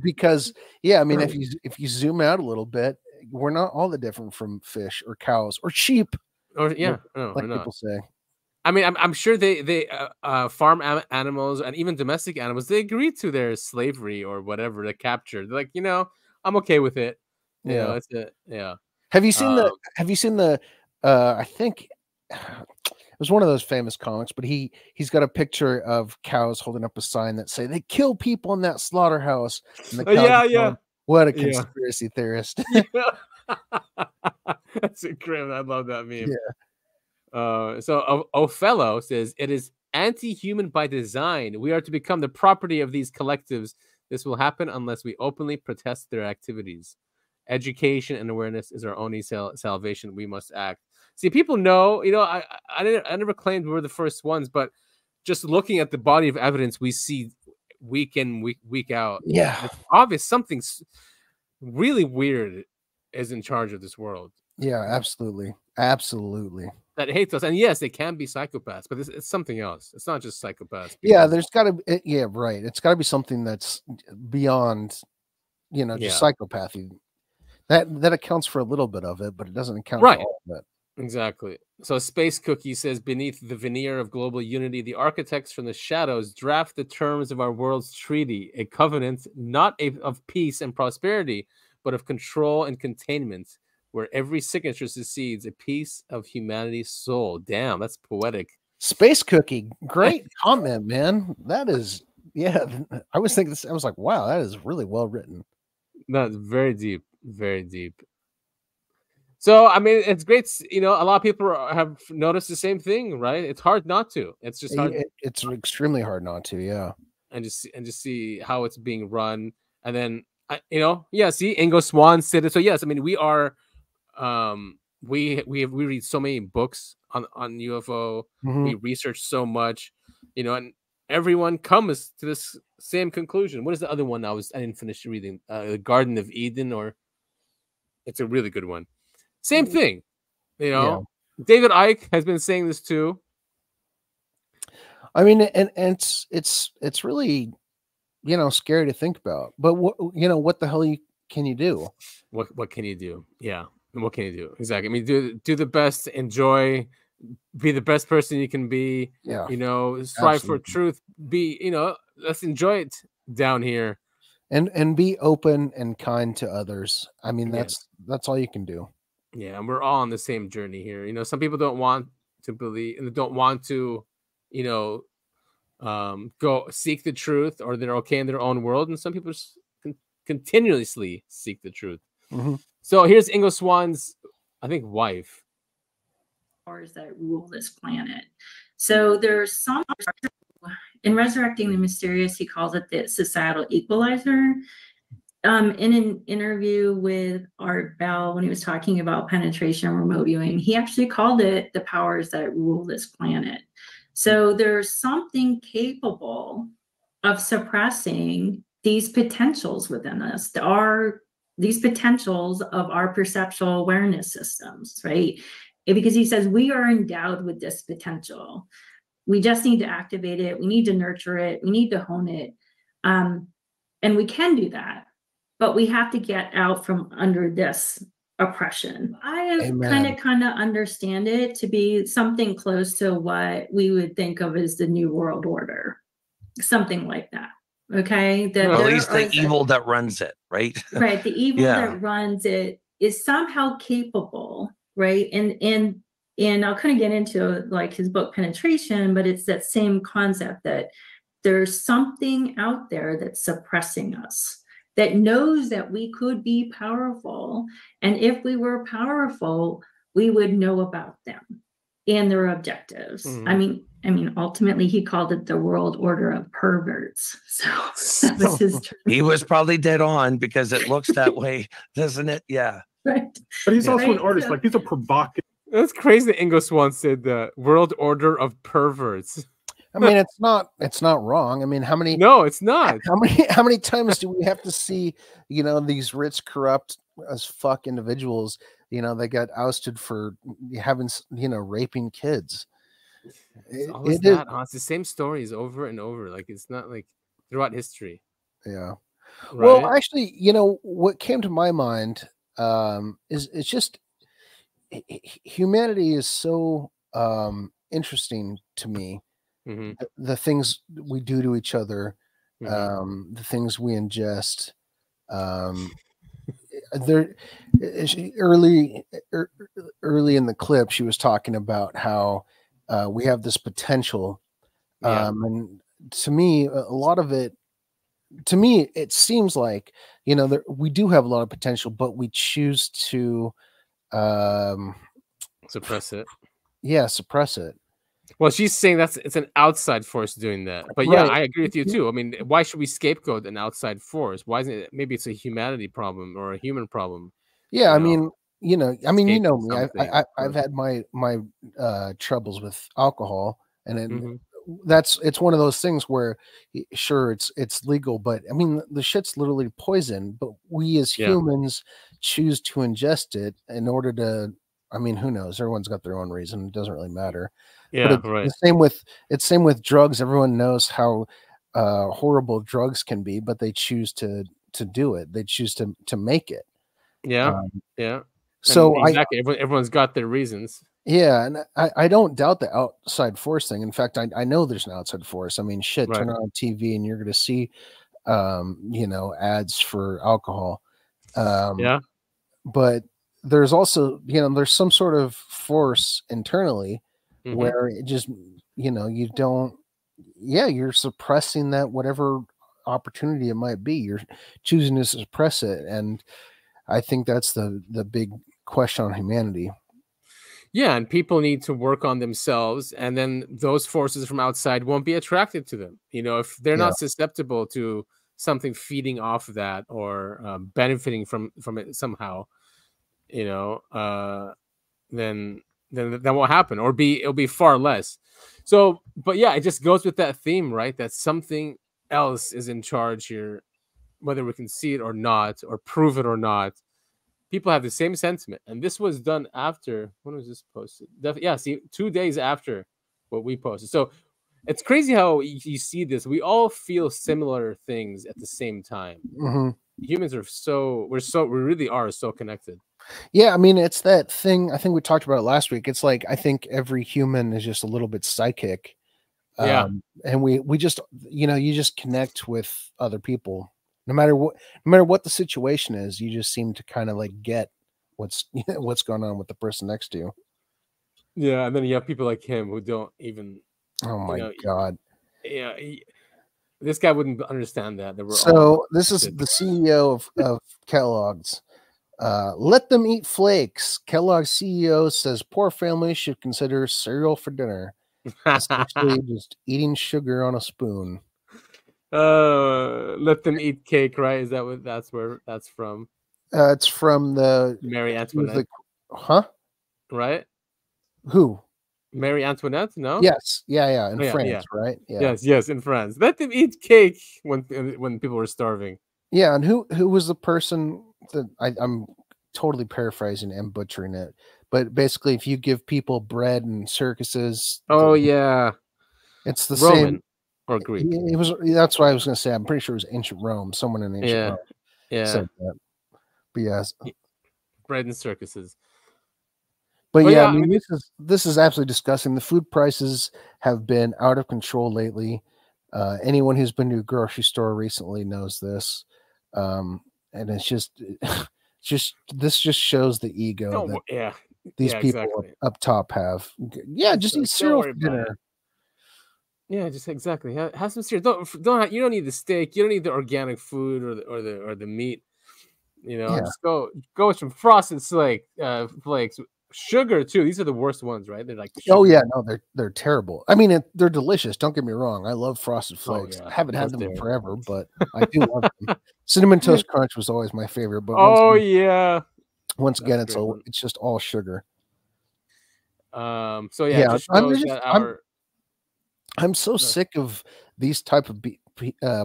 Because I mean, if you zoom out a little bit, we're not all that different from fish or cows or sheep. Or people say. I mean, I'm sure they farm animals and even domestic animals, they agree to their slavery or whatever, the capture. They're like, I'm okay with it. It's Have you seen the I think it was one of those famous comics, but he's got a picture of cows holding up a sign that say they kill people in that slaughterhouse. And the cows going, what a conspiracy theorist. That's incredible. I love that meme. So Othello says it is anti-human by design. We are to become the property of these collectives. This will happen unless we openly protest their activities. Education and awareness is our only salvation. We must act. See, people know, I never claimed we were the first ones, but just looking at the body of evidence we see week in, week out. Yeah. It's obvious something really weird is in charge of this world. Yeah, absolutely. Absolutely. That hates us. And yes, they can be psychopaths, but it's something else. It's not just psychopaths. Yeah, there's got to be, right. It's got to be something that's beyond, just psychopathy. That accounts for a little bit of it, but it doesn't account for all of it. Exactly. So Space Cookie says, beneath the veneer of global unity, the architects from the shadows draft the terms of our world's treaty, a covenant not of peace and prosperity, but of control and containment, where every signature succeeds a piece of humanity's soul. Damn, that's poetic. Space Cookie, great comment, man. That is, I was thinking this, I was like, wow, that is really well written. That's very deep, very deep. So, I mean, it's great. A lot of people have noticed the same thing, right? It's hard not to. It's just hard. It's extremely hard not to, yeah. And just see how it's being run. And then, see, Ingo Swann said it. So, yes, I mean, we are, we read so many books on UFO. Mm-hmm. We research so much, and everyone comes to this same conclusion. What is the other one I didn't finish reading? The Garden of Eden, or it's a really good one. Same thing, David Icke has been saying this too. I mean, and it's really, scary to think about. But what the hell can you do? What can you do? Yeah, what can you do? Exactly. I mean, do the best, enjoy, be the best person you can be. Yeah. Strive for truth. Be, let's enjoy it down here, and be open and kind to others. I mean, that's all you can do. Yeah, and we're all on the same journey here. Some people don't want to believe and don't want to, go seek the truth, or they're okay in their own world. And some people continuously seek the truth. Mm-hmm. So here's Ingo Swann's, I think, wife. Powers that rule this planet. So there's some in Resurrecting the Mysterious, he calls it the societal equalizer. In an interview with Art Bell, when he was talking about penetration and remote viewing, he actually called it the powers that rule this planet. So there's something capable of suppressing these potentials within us, these potentials of our perceptual awareness systems, right? Because he says we are endowed with this potential. We just need to activate it. We need to nurture it. We need to hone it. And we can do that. But we have to get out from under this oppression. I kind of understand it to be something close to what we would think of as the New World Order, something like that. Okay, at least the evil that runs it, right? Right, the evil that runs it is somehow capable, right? And I'll kind of get into like his book Penetration, but it's that same concept that there's something out there that's suppressing us, that knows that we could be powerful. And if we were powerful, we would know about them and their objectives. Mm. I mean, ultimately he called it the world order of perverts. So that was his term. He was probably dead on, because it looks that way, doesn't it? Yeah. Right. But he's also an artist. Like, he's a provocative. That's crazy that Ingo Swann said the world order of perverts. I mean, it's not wrong. I mean, No, it's not. How many times do we have to see, these rich, corrupt as fuck individuals, they got ousted for having, raping kids. It's the same stories over and over. Like, it's not like throughout history. Yeah. Right? Well, actually, what came to my mind is it's just humanity is so interesting to me. Mm-hmm. The things we do to each other, Mm-hmm. the things we ingest. there early in the clip, she was talking about how we have this potential, and to me, a lot of it. To me, it seems like, you know, we do have a lot of potential, but we choose to suppress it. Yeah, suppress it. Well, she's saying it's an outside force doing that. But yeah, I agree with you too. I mean, why should we scapegoat an outside force? Why isn't it? Maybe it's a humanity problem or a human problem. Yeah, I mean, you know me. I've had my troubles with alcohol, and then it's one of those things where sure it's legal, but I mean the shit's literally poison, but we as humans choose to ingest it in order to, I mean, who knows? Everyone's got their own reason. It doesn't really matter. Yeah, but the same with drugs. Everyone knows how horrible drugs can be, but they choose to do it. They choose to make it. Yeah. Yeah. So exactly. Everyone's got their reasons. Yeah, and I don't doubt the outside force thing. In fact, I know there's an outside force. I mean, shit, turn on TV and you're going to see, you know, ads for alcohol. But there's also, you know, there's some sort of force internally where it just, you know, you don't, you're suppressing that, whatever opportunity it might be, you're choosing to suppress it. And I think that's the big question on humanity. Yeah, and people need to work on themselves, and then those forces from outside won't be attracted to them. You know, if they're not susceptible to something feeding off of that or benefiting from it somehow, you know, then that won't happen, or it'll be far less. So, but yeah, it just goes with that theme, right? That something else is in charge here, whether we can see it or not, or prove it or not. People have the same sentiment, and this was done after. When was this posted? Yeah, see, 2 days after what we posted. So it's crazy how you see this. We all feel similar things at the same time. Humans are we really are so connected. Yeah, I mean, it's that thing. I think we talked about it last week. It's like I think every human is just a little bit psychic. And we just, you know, you just connect with other people. No matter what the situation is, you just seem to kind of like get what's going on with the person next to you. Yeah, and then you have people like him who don't even. Oh my God! Yeah, this guy wouldn't understand that. So this is the CEO of Kellogg's. Let them eat flakes. Kellogg's CEO says poor families should consider cereal for dinner. Essentially, just eating sugar on a spoon. Let them eat cake, right? Is that what where that's from? It's from the Mary Antoinette. Right? Who? Mary Antoinette? No. Yes. Yeah. In France, right? Yeah. Yes, in France. Let them eat cake when people were starving. Yeah, and who was the person that I'm totally paraphrasing and butchering it, but basically, if you give people bread and circuses, it's the Roman. same. Or Greek. It was. That's what I was going to say. I'm pretty sure it was ancient Rome. Someone in ancient Rome said that. But yes, bread and circuses. But yeah, I mean, this is absolutely disgusting. The food prices have been out of control lately. Anyone who's been to a grocery store recently knows this, and it's this just shows the ego that these people up top have. Yeah, just eat cereal for dinner. Yeah, just exactly. Have some cereal. Don't you don't need the steak. You don't need the organic food or the meat. You know, just go with some frosted flakes. Sugar too. These are the worst ones, right? They're like oh yeah, no, they're terrible. I mean, they're delicious. Don't get me wrong. I love frosted flakes. I haven't had them in forever, but I do love them. Cinnamon Toast Crunch was always my favorite. But once again, it's just all sugar. So yeah, I'm so sick of these type of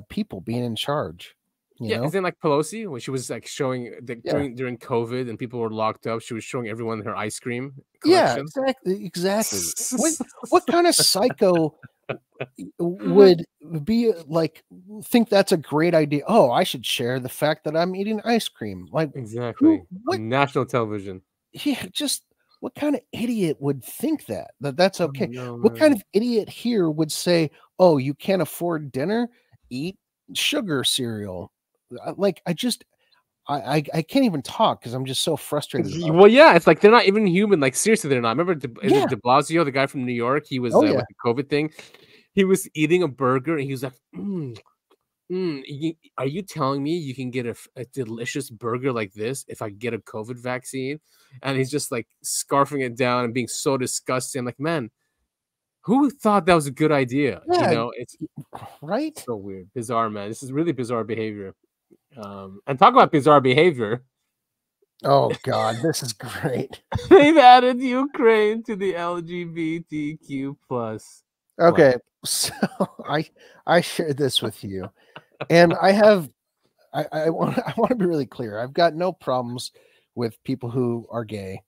people being in charge. You know? Isn't like Pelosi when she was like showing during COVID and people were locked up, she was showing everyone her ice cream collection. Yeah, exactly. What kind of psycho would be like think that's a great idea? Oh, I should share the fact that I'm eating ice cream. Like exactly. On national television. Yeah, just what kind of idiot would think that's okay? What kind of idiot here would say, "Oh, you can't afford dinner? Eat sugar cereal." Like I can't even talk because I'm just so frustrated. Well, yeah, it's like they're not even human. Like seriously, they're not. Remember, is it De Blasio, the guy from New York? He was with the COVID thing. He was eating a burger and he was like, "Are you telling me you can get a delicious burger like this if I get a COVID vaccine?" And he's just like scarfing it down and being so disgusting. I'm like, man, who thought that was a good idea? Yeah, you know, it's right. So weird, bizarre, man. This is really bizarre behavior. And talk about bizarre behavior. Oh God, this is great. They've added Ukraine to the LGBTQ plus. Okay, so I shared this with you, and I want to be really clear. I've got no problems with people who are gay.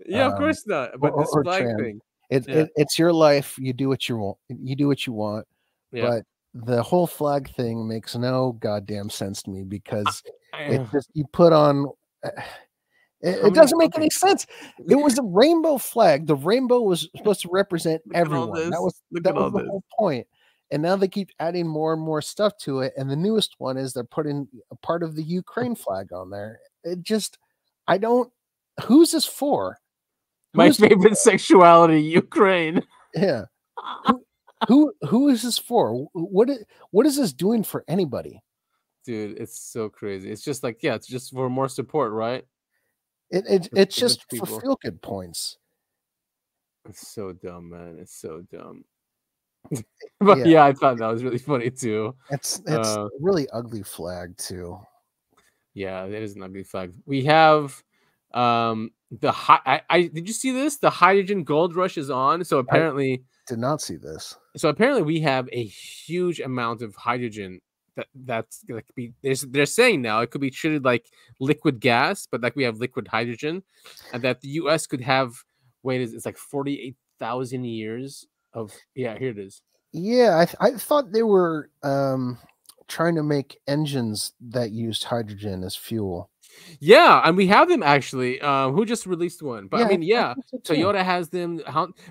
Yeah, of course not. But this flag thing, it's your life. You do what you want. You do what you want. Yeah. But the whole flag thing makes no goddamn sense to me because it just you put on. It doesn't make any sense. It was a rainbow flag. The rainbow was supposed to represent everyone. That was the whole point. And now they keep adding more and more stuff to it. And the newest one is they're putting a part of the Ukraine flag on there. Who's this for? My favorite sexuality, Ukraine. Yeah. Who is this for? What is this doing for anybody? Dude, it's so crazy. It's just like, it's just for more support, right? It's just for feel good points. It's so dumb, man. It's so dumb. But yeah, I thought that was really funny too. It's a really ugly flag too. Yeah, it is an ugly flag. We have did you see this? The hydrogen gold rush is on. So apparently I did not see this. So apparently we have a huge amount of hydrogen that's gonna be they're saying now it could be treated like liquid gas, but like we have liquid hydrogen, and that the US could have it's like 48,000 years of here it is. Yeah, I thought they were trying to make engines that used hydrogen as fuel. Yeah, and we have them actually. Who just released one? But Yeah, I mean, I think so too. Toyota has them.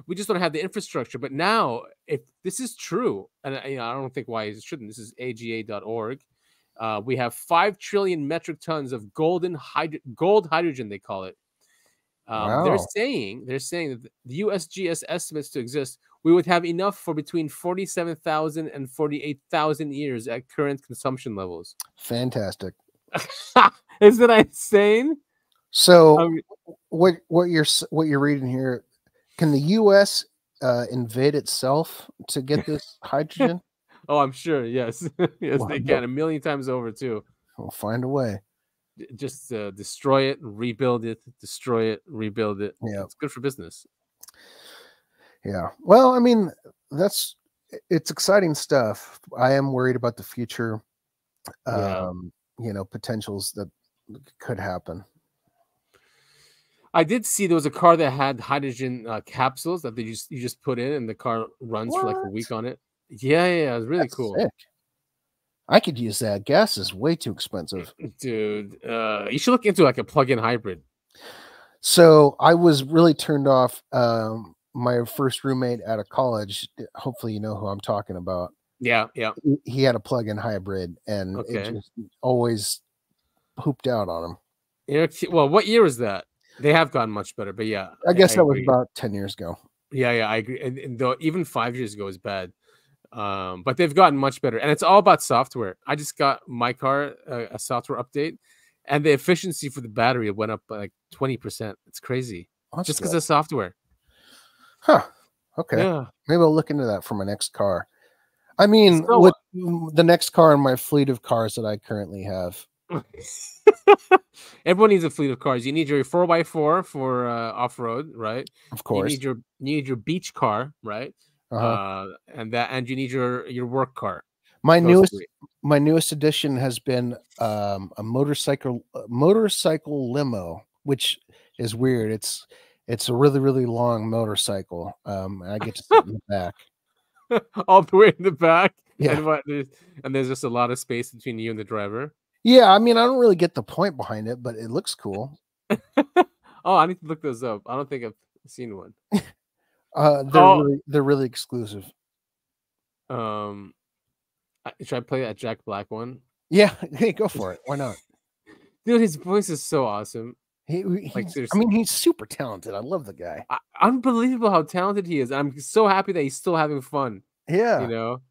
We just don't have the infrastructure. But now, if this is true, and I don't think why it shouldn't. This is AGA.org. We have 5 trillion metric tons of gold hydrogen. They call it. Wow. They're saying that the USGS estimates to exist. We would have enough for between 47,000 and 48,000 years at current consumption levels. Fantastic. Isn't that insane? So, what you're reading here? Can the U.S. invade itself to get this hydrogen? Oh, I'm sure. Yes, yes, they can 1,000,000 times over too. We'll find a way. Just destroy it, rebuild it, destroy it, rebuild it. Yeah, it's good for business. Yeah. Well, I mean, it's exciting stuff. I am worried about the future. Potentials that could happen. I did see there was a car that had hydrogen capsules that you just put in and the car runs for like a week on it. Yeah, it was really cool. Sick. I could use that. Gas is way too expensive. Dude, you should look into like a plug-in hybrid. So I was really turned off. My first roommate out of college, hopefully you know who I'm talking about. Yeah. He had a plug-in hybrid, and it just always pooped out on him. Well, what year was that? They have gotten much better, but yeah. I guess that was about 10 years ago. Yeah, I agree. And though even 5 years ago is bad. But they've gotten much better, and it's all about software. I just got my car a software update, and the efficiency for the battery went up by like 20%. It's crazy. Just because of software. Huh. Okay. Yeah. Maybe I'll look into that for my next car. I mean, with the next car in my fleet of cars that I currently have. Everyone needs a fleet of cars. You need your 4x4 for off-road, right? Of course. You need your beach car, right? And you need your work car. My newest addition has been a motorcycle limo, which is weird. It's a really, really long motorcycle. I get to sit in the back. All the way in the back. Yeah. And there's just a lot of space between you and the driver. Yeah, I mean, I don't really get the point behind it, but it looks cool. Oh, I need to look those up. I don't think I've seen one. They're really exclusive. Should I play that Jack Black one? Yeah, hey, go for it. Why not? Dude, his voice is so awesome. He's super talented. I love the guy. Unbelievable how talented he is. I'm so happy that he's still having fun. Yeah. You know?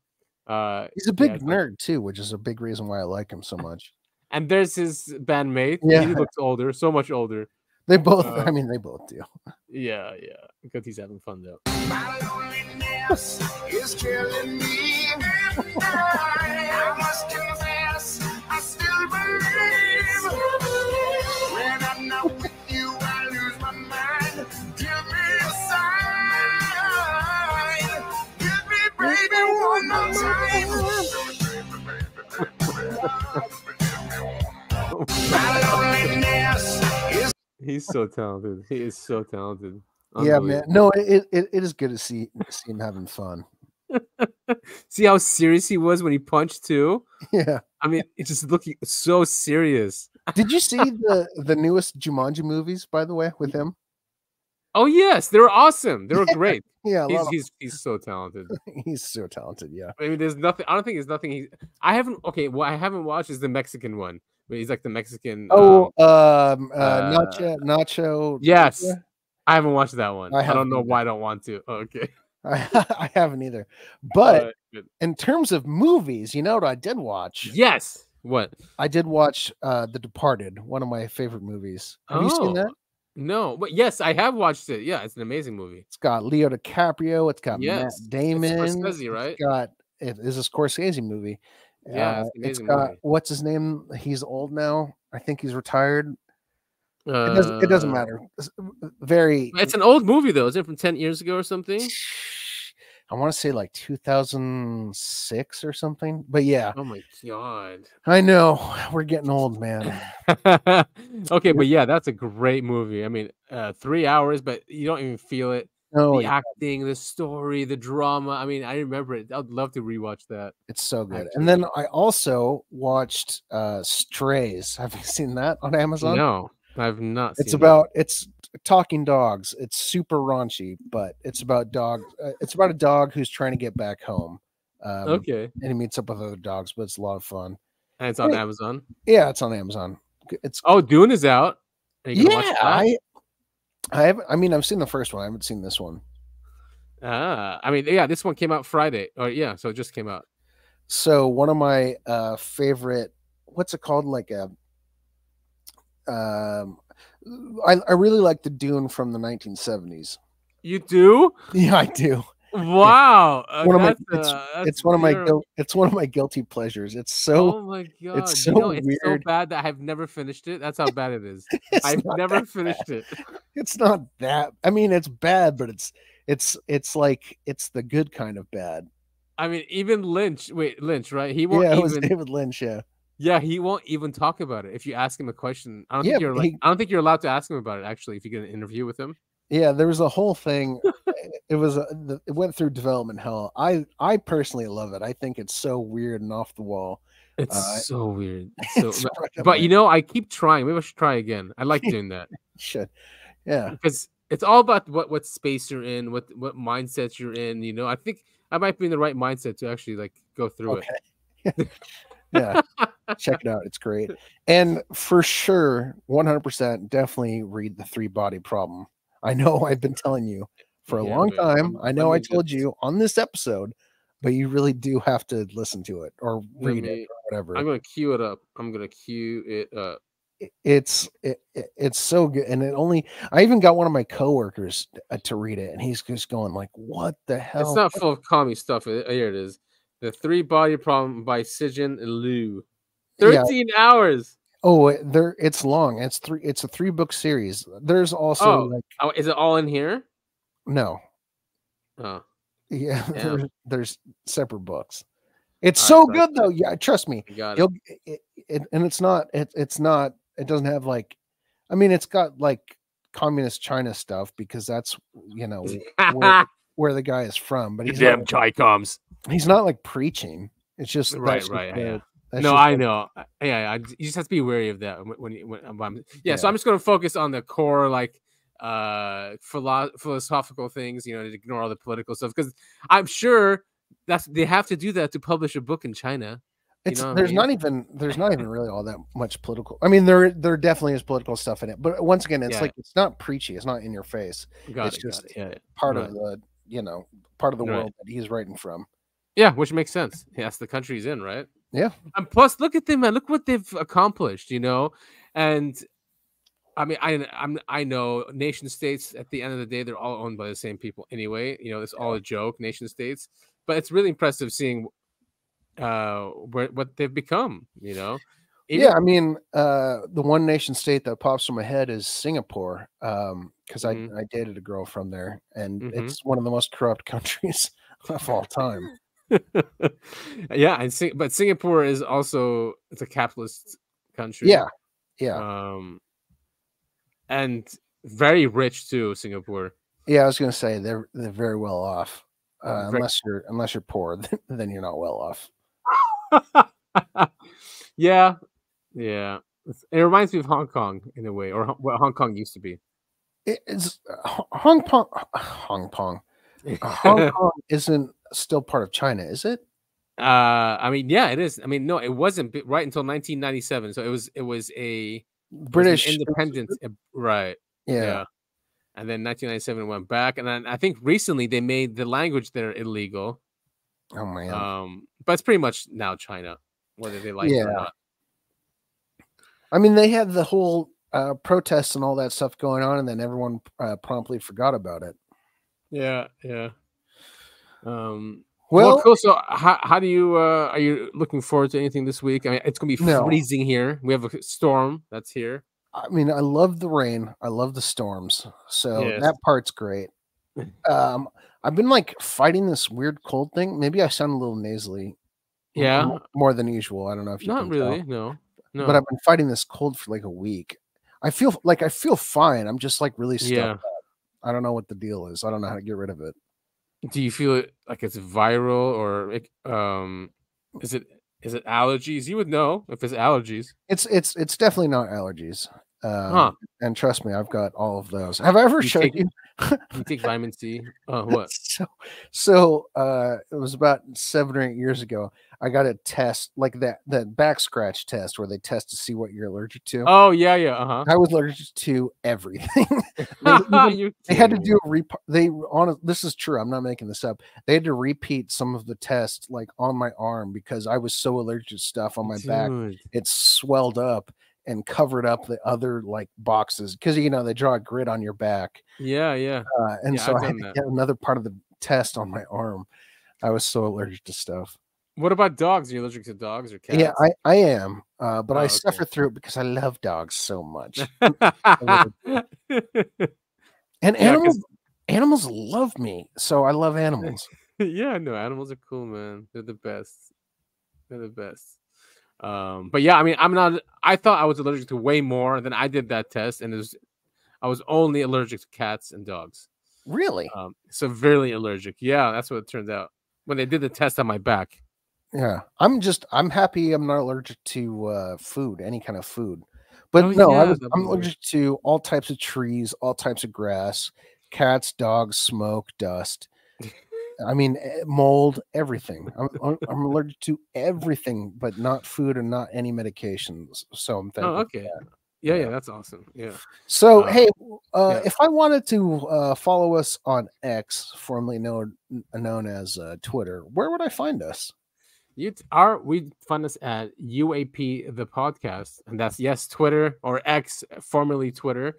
He's a big nerd too, which is a big reason why I like him so much. And there's his bandmate. Yeah. He looks older, so much older. They both, they both do. Yeah. Because he's having fun though. My loneliness is killing me. I must confess, I still believe. When I'm not with you, I lose my mind. Give me a sign. Give me, baby, one more time. My loneliness is. He's so talented. He is so talented. Yeah, man. No, it is good to see him having fun. See how serious he was when he punched too? Yeah. I mean, it's just looking so serious. Did you see the newest Jumanji movies, by the way, with him? Oh yes, they were awesome. They were great. Yeah, he's so talented. He's so talented. Yeah. I mean, there's nothing. I don't think there's nothing. I haven't. Okay, what I haven't watched is the Mexican one. Where he's like the Mexican. Nacho. Yes, Nacho? I haven't watched that one. I don't know either. why I don't want to. Oh, okay. I haven't either. But in terms of movies, you know what I did watch? Yes. What? I did watch The Departed, one of my favorite movies. Have you seen that? No, but yes, I have watched it. Yeah, it's an amazing movie. It's got Leo DiCaprio. It's got Matt Damon. It's Scorsese, right? It is a Scorsese movie. Yeah, it's got what's his name? He's old now. I think he's retired. It doesn't matter. It's an old movie though. Is it from 10 years ago or something? I want to say like 2006 or something. But yeah. Oh my god. I know. We're getting old, man. Okay, but yeah, that's a great movie. I mean, 3 hours, but you don't even feel it. Oh, the acting, the story, the drama. I mean, I remember it. I'd love to rewatch that. It's so good. Actually. And then I also watched Strays. Have you seen that on Amazon? No, I've not. It's talking dogs. It's super raunchy, but it's about dogs. It's about a dog who's trying to get back home. Okay. And he meets up with other dogs, but it's a lot of fun. And it's on Amazon. Yeah, it's on Amazon. Dune is out. Are you gonna watch that? I haven't. I mean, I've seen the first one. I haven't seen this one. I mean, yeah, this one came out Friday. So it just came out. So one of my favorite, what's it called? Like a, I really like the Dune from the 1970s. You do? Yeah, I do. Wow, it's one of my guilty pleasures. It's so. Oh my god! It's so weird. It's so bad that I've never finished it. That's how bad it is. I've never finished it. It's not that. I mean, it's bad, but it's like it's the good kind of bad. I mean, even Lynch. Wait, Lynch, right? He won't. Yeah, it was David Lynch. Yeah. Yeah, he won't even talk about it. If you ask him a question, I don't think you're allowed to ask him about it. Actually, if you get an interview with him. Yeah, there was a whole thing. It went through development hell. I personally love it. I think it's so weird and off the wall. It's so weird. But I keep trying. Maybe I should try again. I like doing that. You should. Yeah. Because it's all about what space you're in, what mindsets you're in. I think I might be in the right mindset to actually like go through it. Yeah. Check it out. It's great. And for sure, 100% definitely read The Three-Body Problem. I know I've been telling you for a long time. I know I told you on this episode, but you really do have to listen to it or read it or whatever. I'm going to queue it up. It's so good. And I even got one of my coworkers to read it, and he's just going like, what the hell? It's not full of commie stuff. Here it is. The Three-Body Problem by Sijin Liu. 13 hours. Oh, it's long. It's a 3-book series. There's also is it all in here? No. Oh. Yeah, there's separate books. It's so good though. Yeah, trust me. And it's not it doesn't have like, I mean, it's got like communist China stuff because that's where the guy is from, but he's damn Chi-coms. He's not like preaching. It's just right. No, I know. Yeah, you just have to be wary of that So I'm just going to focus on the core, like philosophical things, to ignore all the political stuff, because I'm sure they have to do that to publish a book in China. It's You know what I there's mean? not even really all that much political. I mean, there definitely is political stuff in it, but once again, it's Yeah. like it's not preachy. It's not in your face. Got It's it, got just it. Yeah, yeah. part Right. of the part of the Right. world that he's writing from. Yeah, which makes sense. Yeah, that's the country he's in, right? Yeah. And plus, look at them, man. Look what they've accomplished, you know. And I mean, I know nation states. At the end of the day, they're all owned by the same people anyway. You know, it's all a joke, nation states. But it's really impressive seeing what they've become. You know. Yeah, I mean, the one nation state that pops in my head is Singapore, because I dated a girl from there, and it's one of the most corrupt countries of all time. Yeah, but Singapore is also it's a capitalist country. Yeah, yeah. And very rich too, Singapore. Yeah, I was gonna say they're very well off. Unless you're poor, then you're not well off. Yeah. It reminds me of Hong Kong in a way, or what Hong Kong used to be. It's Hong Kong isn't still part of China, is it? I mean, yeah, it is. I mean, no, it wasn't right until 1997. So it was a British independent, right? Yeah. And then 1997 went back, and then I think recently they made the language there illegal. Oh man. But it's pretty much now China, whether they like it or not. I mean, they had the whole protests and all that stuff going on, and then everyone promptly forgot about it. Yeah. Well, cool. So, how do you are you looking forward to anything this week? I mean, it's gonna be freezing here. We have a storm that's here. I mean, I love the rain. I love the storms. So that part's great. I've been like fighting this weird cold thing. Maybe I sound a little nasally. Yeah, more than usual. I don't know if you not can really. tell. No. But I've been fighting this cold for like a week. I feel fine. I'm just like really stuffed up. I don't know what the deal is. I don't know how to get rid of it. Do you feel it like it's viral, or is it allergies? You would know if it's allergies. It's definitely not allergies. And trust me, I've got all of those. Have I ever showed you? You take vitamin C? Oh, what? So it was about 7 or 8 years ago. I got a test like that back scratch test where they test to see what you're allergic to. Oh yeah. I was allergic to everything. they had to do this is true. I'm not making this up. They had to repeat some of the tests like on my arm because I was so allergic to stuff on my back. It swelled up and covered up the other like boxes because they draw a grid on your back. Yeah. So I had to get another part of the test on my arm. I was so allergic to stuff. What about dogs? Are you allergic to dogs or cats? Yeah, I am. But I suffer through it because I love dogs so much. And animals love me, so I love animals. Yeah, no, animals are cool, man. They're the best. But yeah, I mean, I thought I was allergic to way more than I did that test, and I was only allergic to cats and dogs. Really? Severely allergic. Yeah, that's what it turned out when they did the test on my back. Yeah, I'm happy I'm not allergic to food, any kind of food. But I'm allergic to all types of trees, all types of grass, cats, dogs, smoke, dust. I mean, mold, everything. I'm allergic to everything, but not food and not any medications. So I'm thankful. Oh, okay. Yeah, that's awesome. Yeah. So if I wanted to follow us on X, formerly known as Twitter, where would I find us? We find us at UAP the podcast, and that's Twitter or X, formerly Twitter.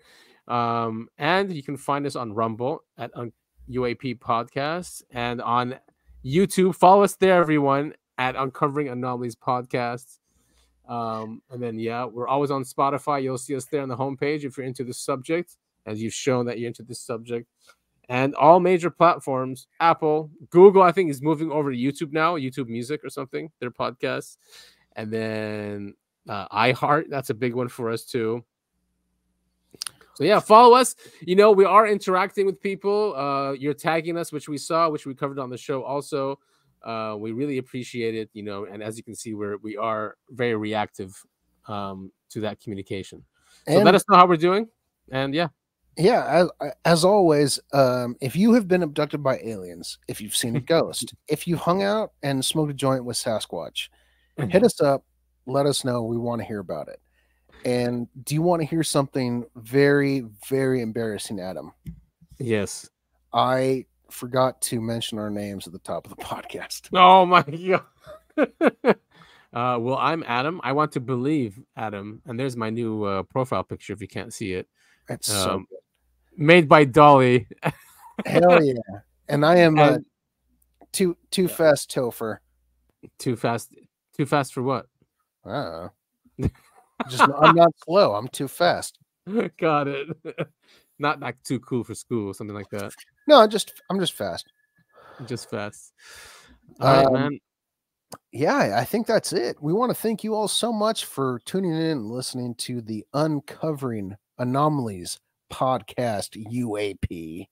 And you can find us on Rumble at UAP Podcast, and on YouTube. Follow us there, everyone, at Uncovering Anomalies Podcast. And then we're always on Spotify. You'll see us there on the homepage if you're into this subject, as you've shown that you're into this subject. And all major platforms, Apple, Google, I think is moving over to YouTube now, YouTube Music or something, their podcasts. And then iHeart, that's a big one for us too. So follow us. We are interacting with people. You're tagging us, which we covered on the show also. We really appreciate it, and as you can see, we are very reactive to that communication. So let us know how we're doing. And as always, if you have been abducted by aliens, if you've seen a ghost, if you hung out and smoked a joint with Sasquatch, hit us up. Let us know. We want to hear about it. And do you want to hear something very, very embarrassing, Adam? Yes. I forgot to mention our names at the top of the podcast. Oh my God. Well, I'm Adam. I want to believe Adam. And there's my new profile picture if you can't see it. That's so good. Made by Dolly. Hell yeah. And I am too fast Topher. Too fast. Too fast for what? I'm not slow. I'm too fast. Got it. Not like too cool for school or something like that. No, I'm just fast. Just fast. All right, man. Yeah, I think that's it. We want to thank you all so much for tuning in and listening to the Uncovering Anomalies Podcast UAP.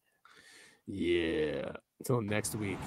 Yeah. Until next week.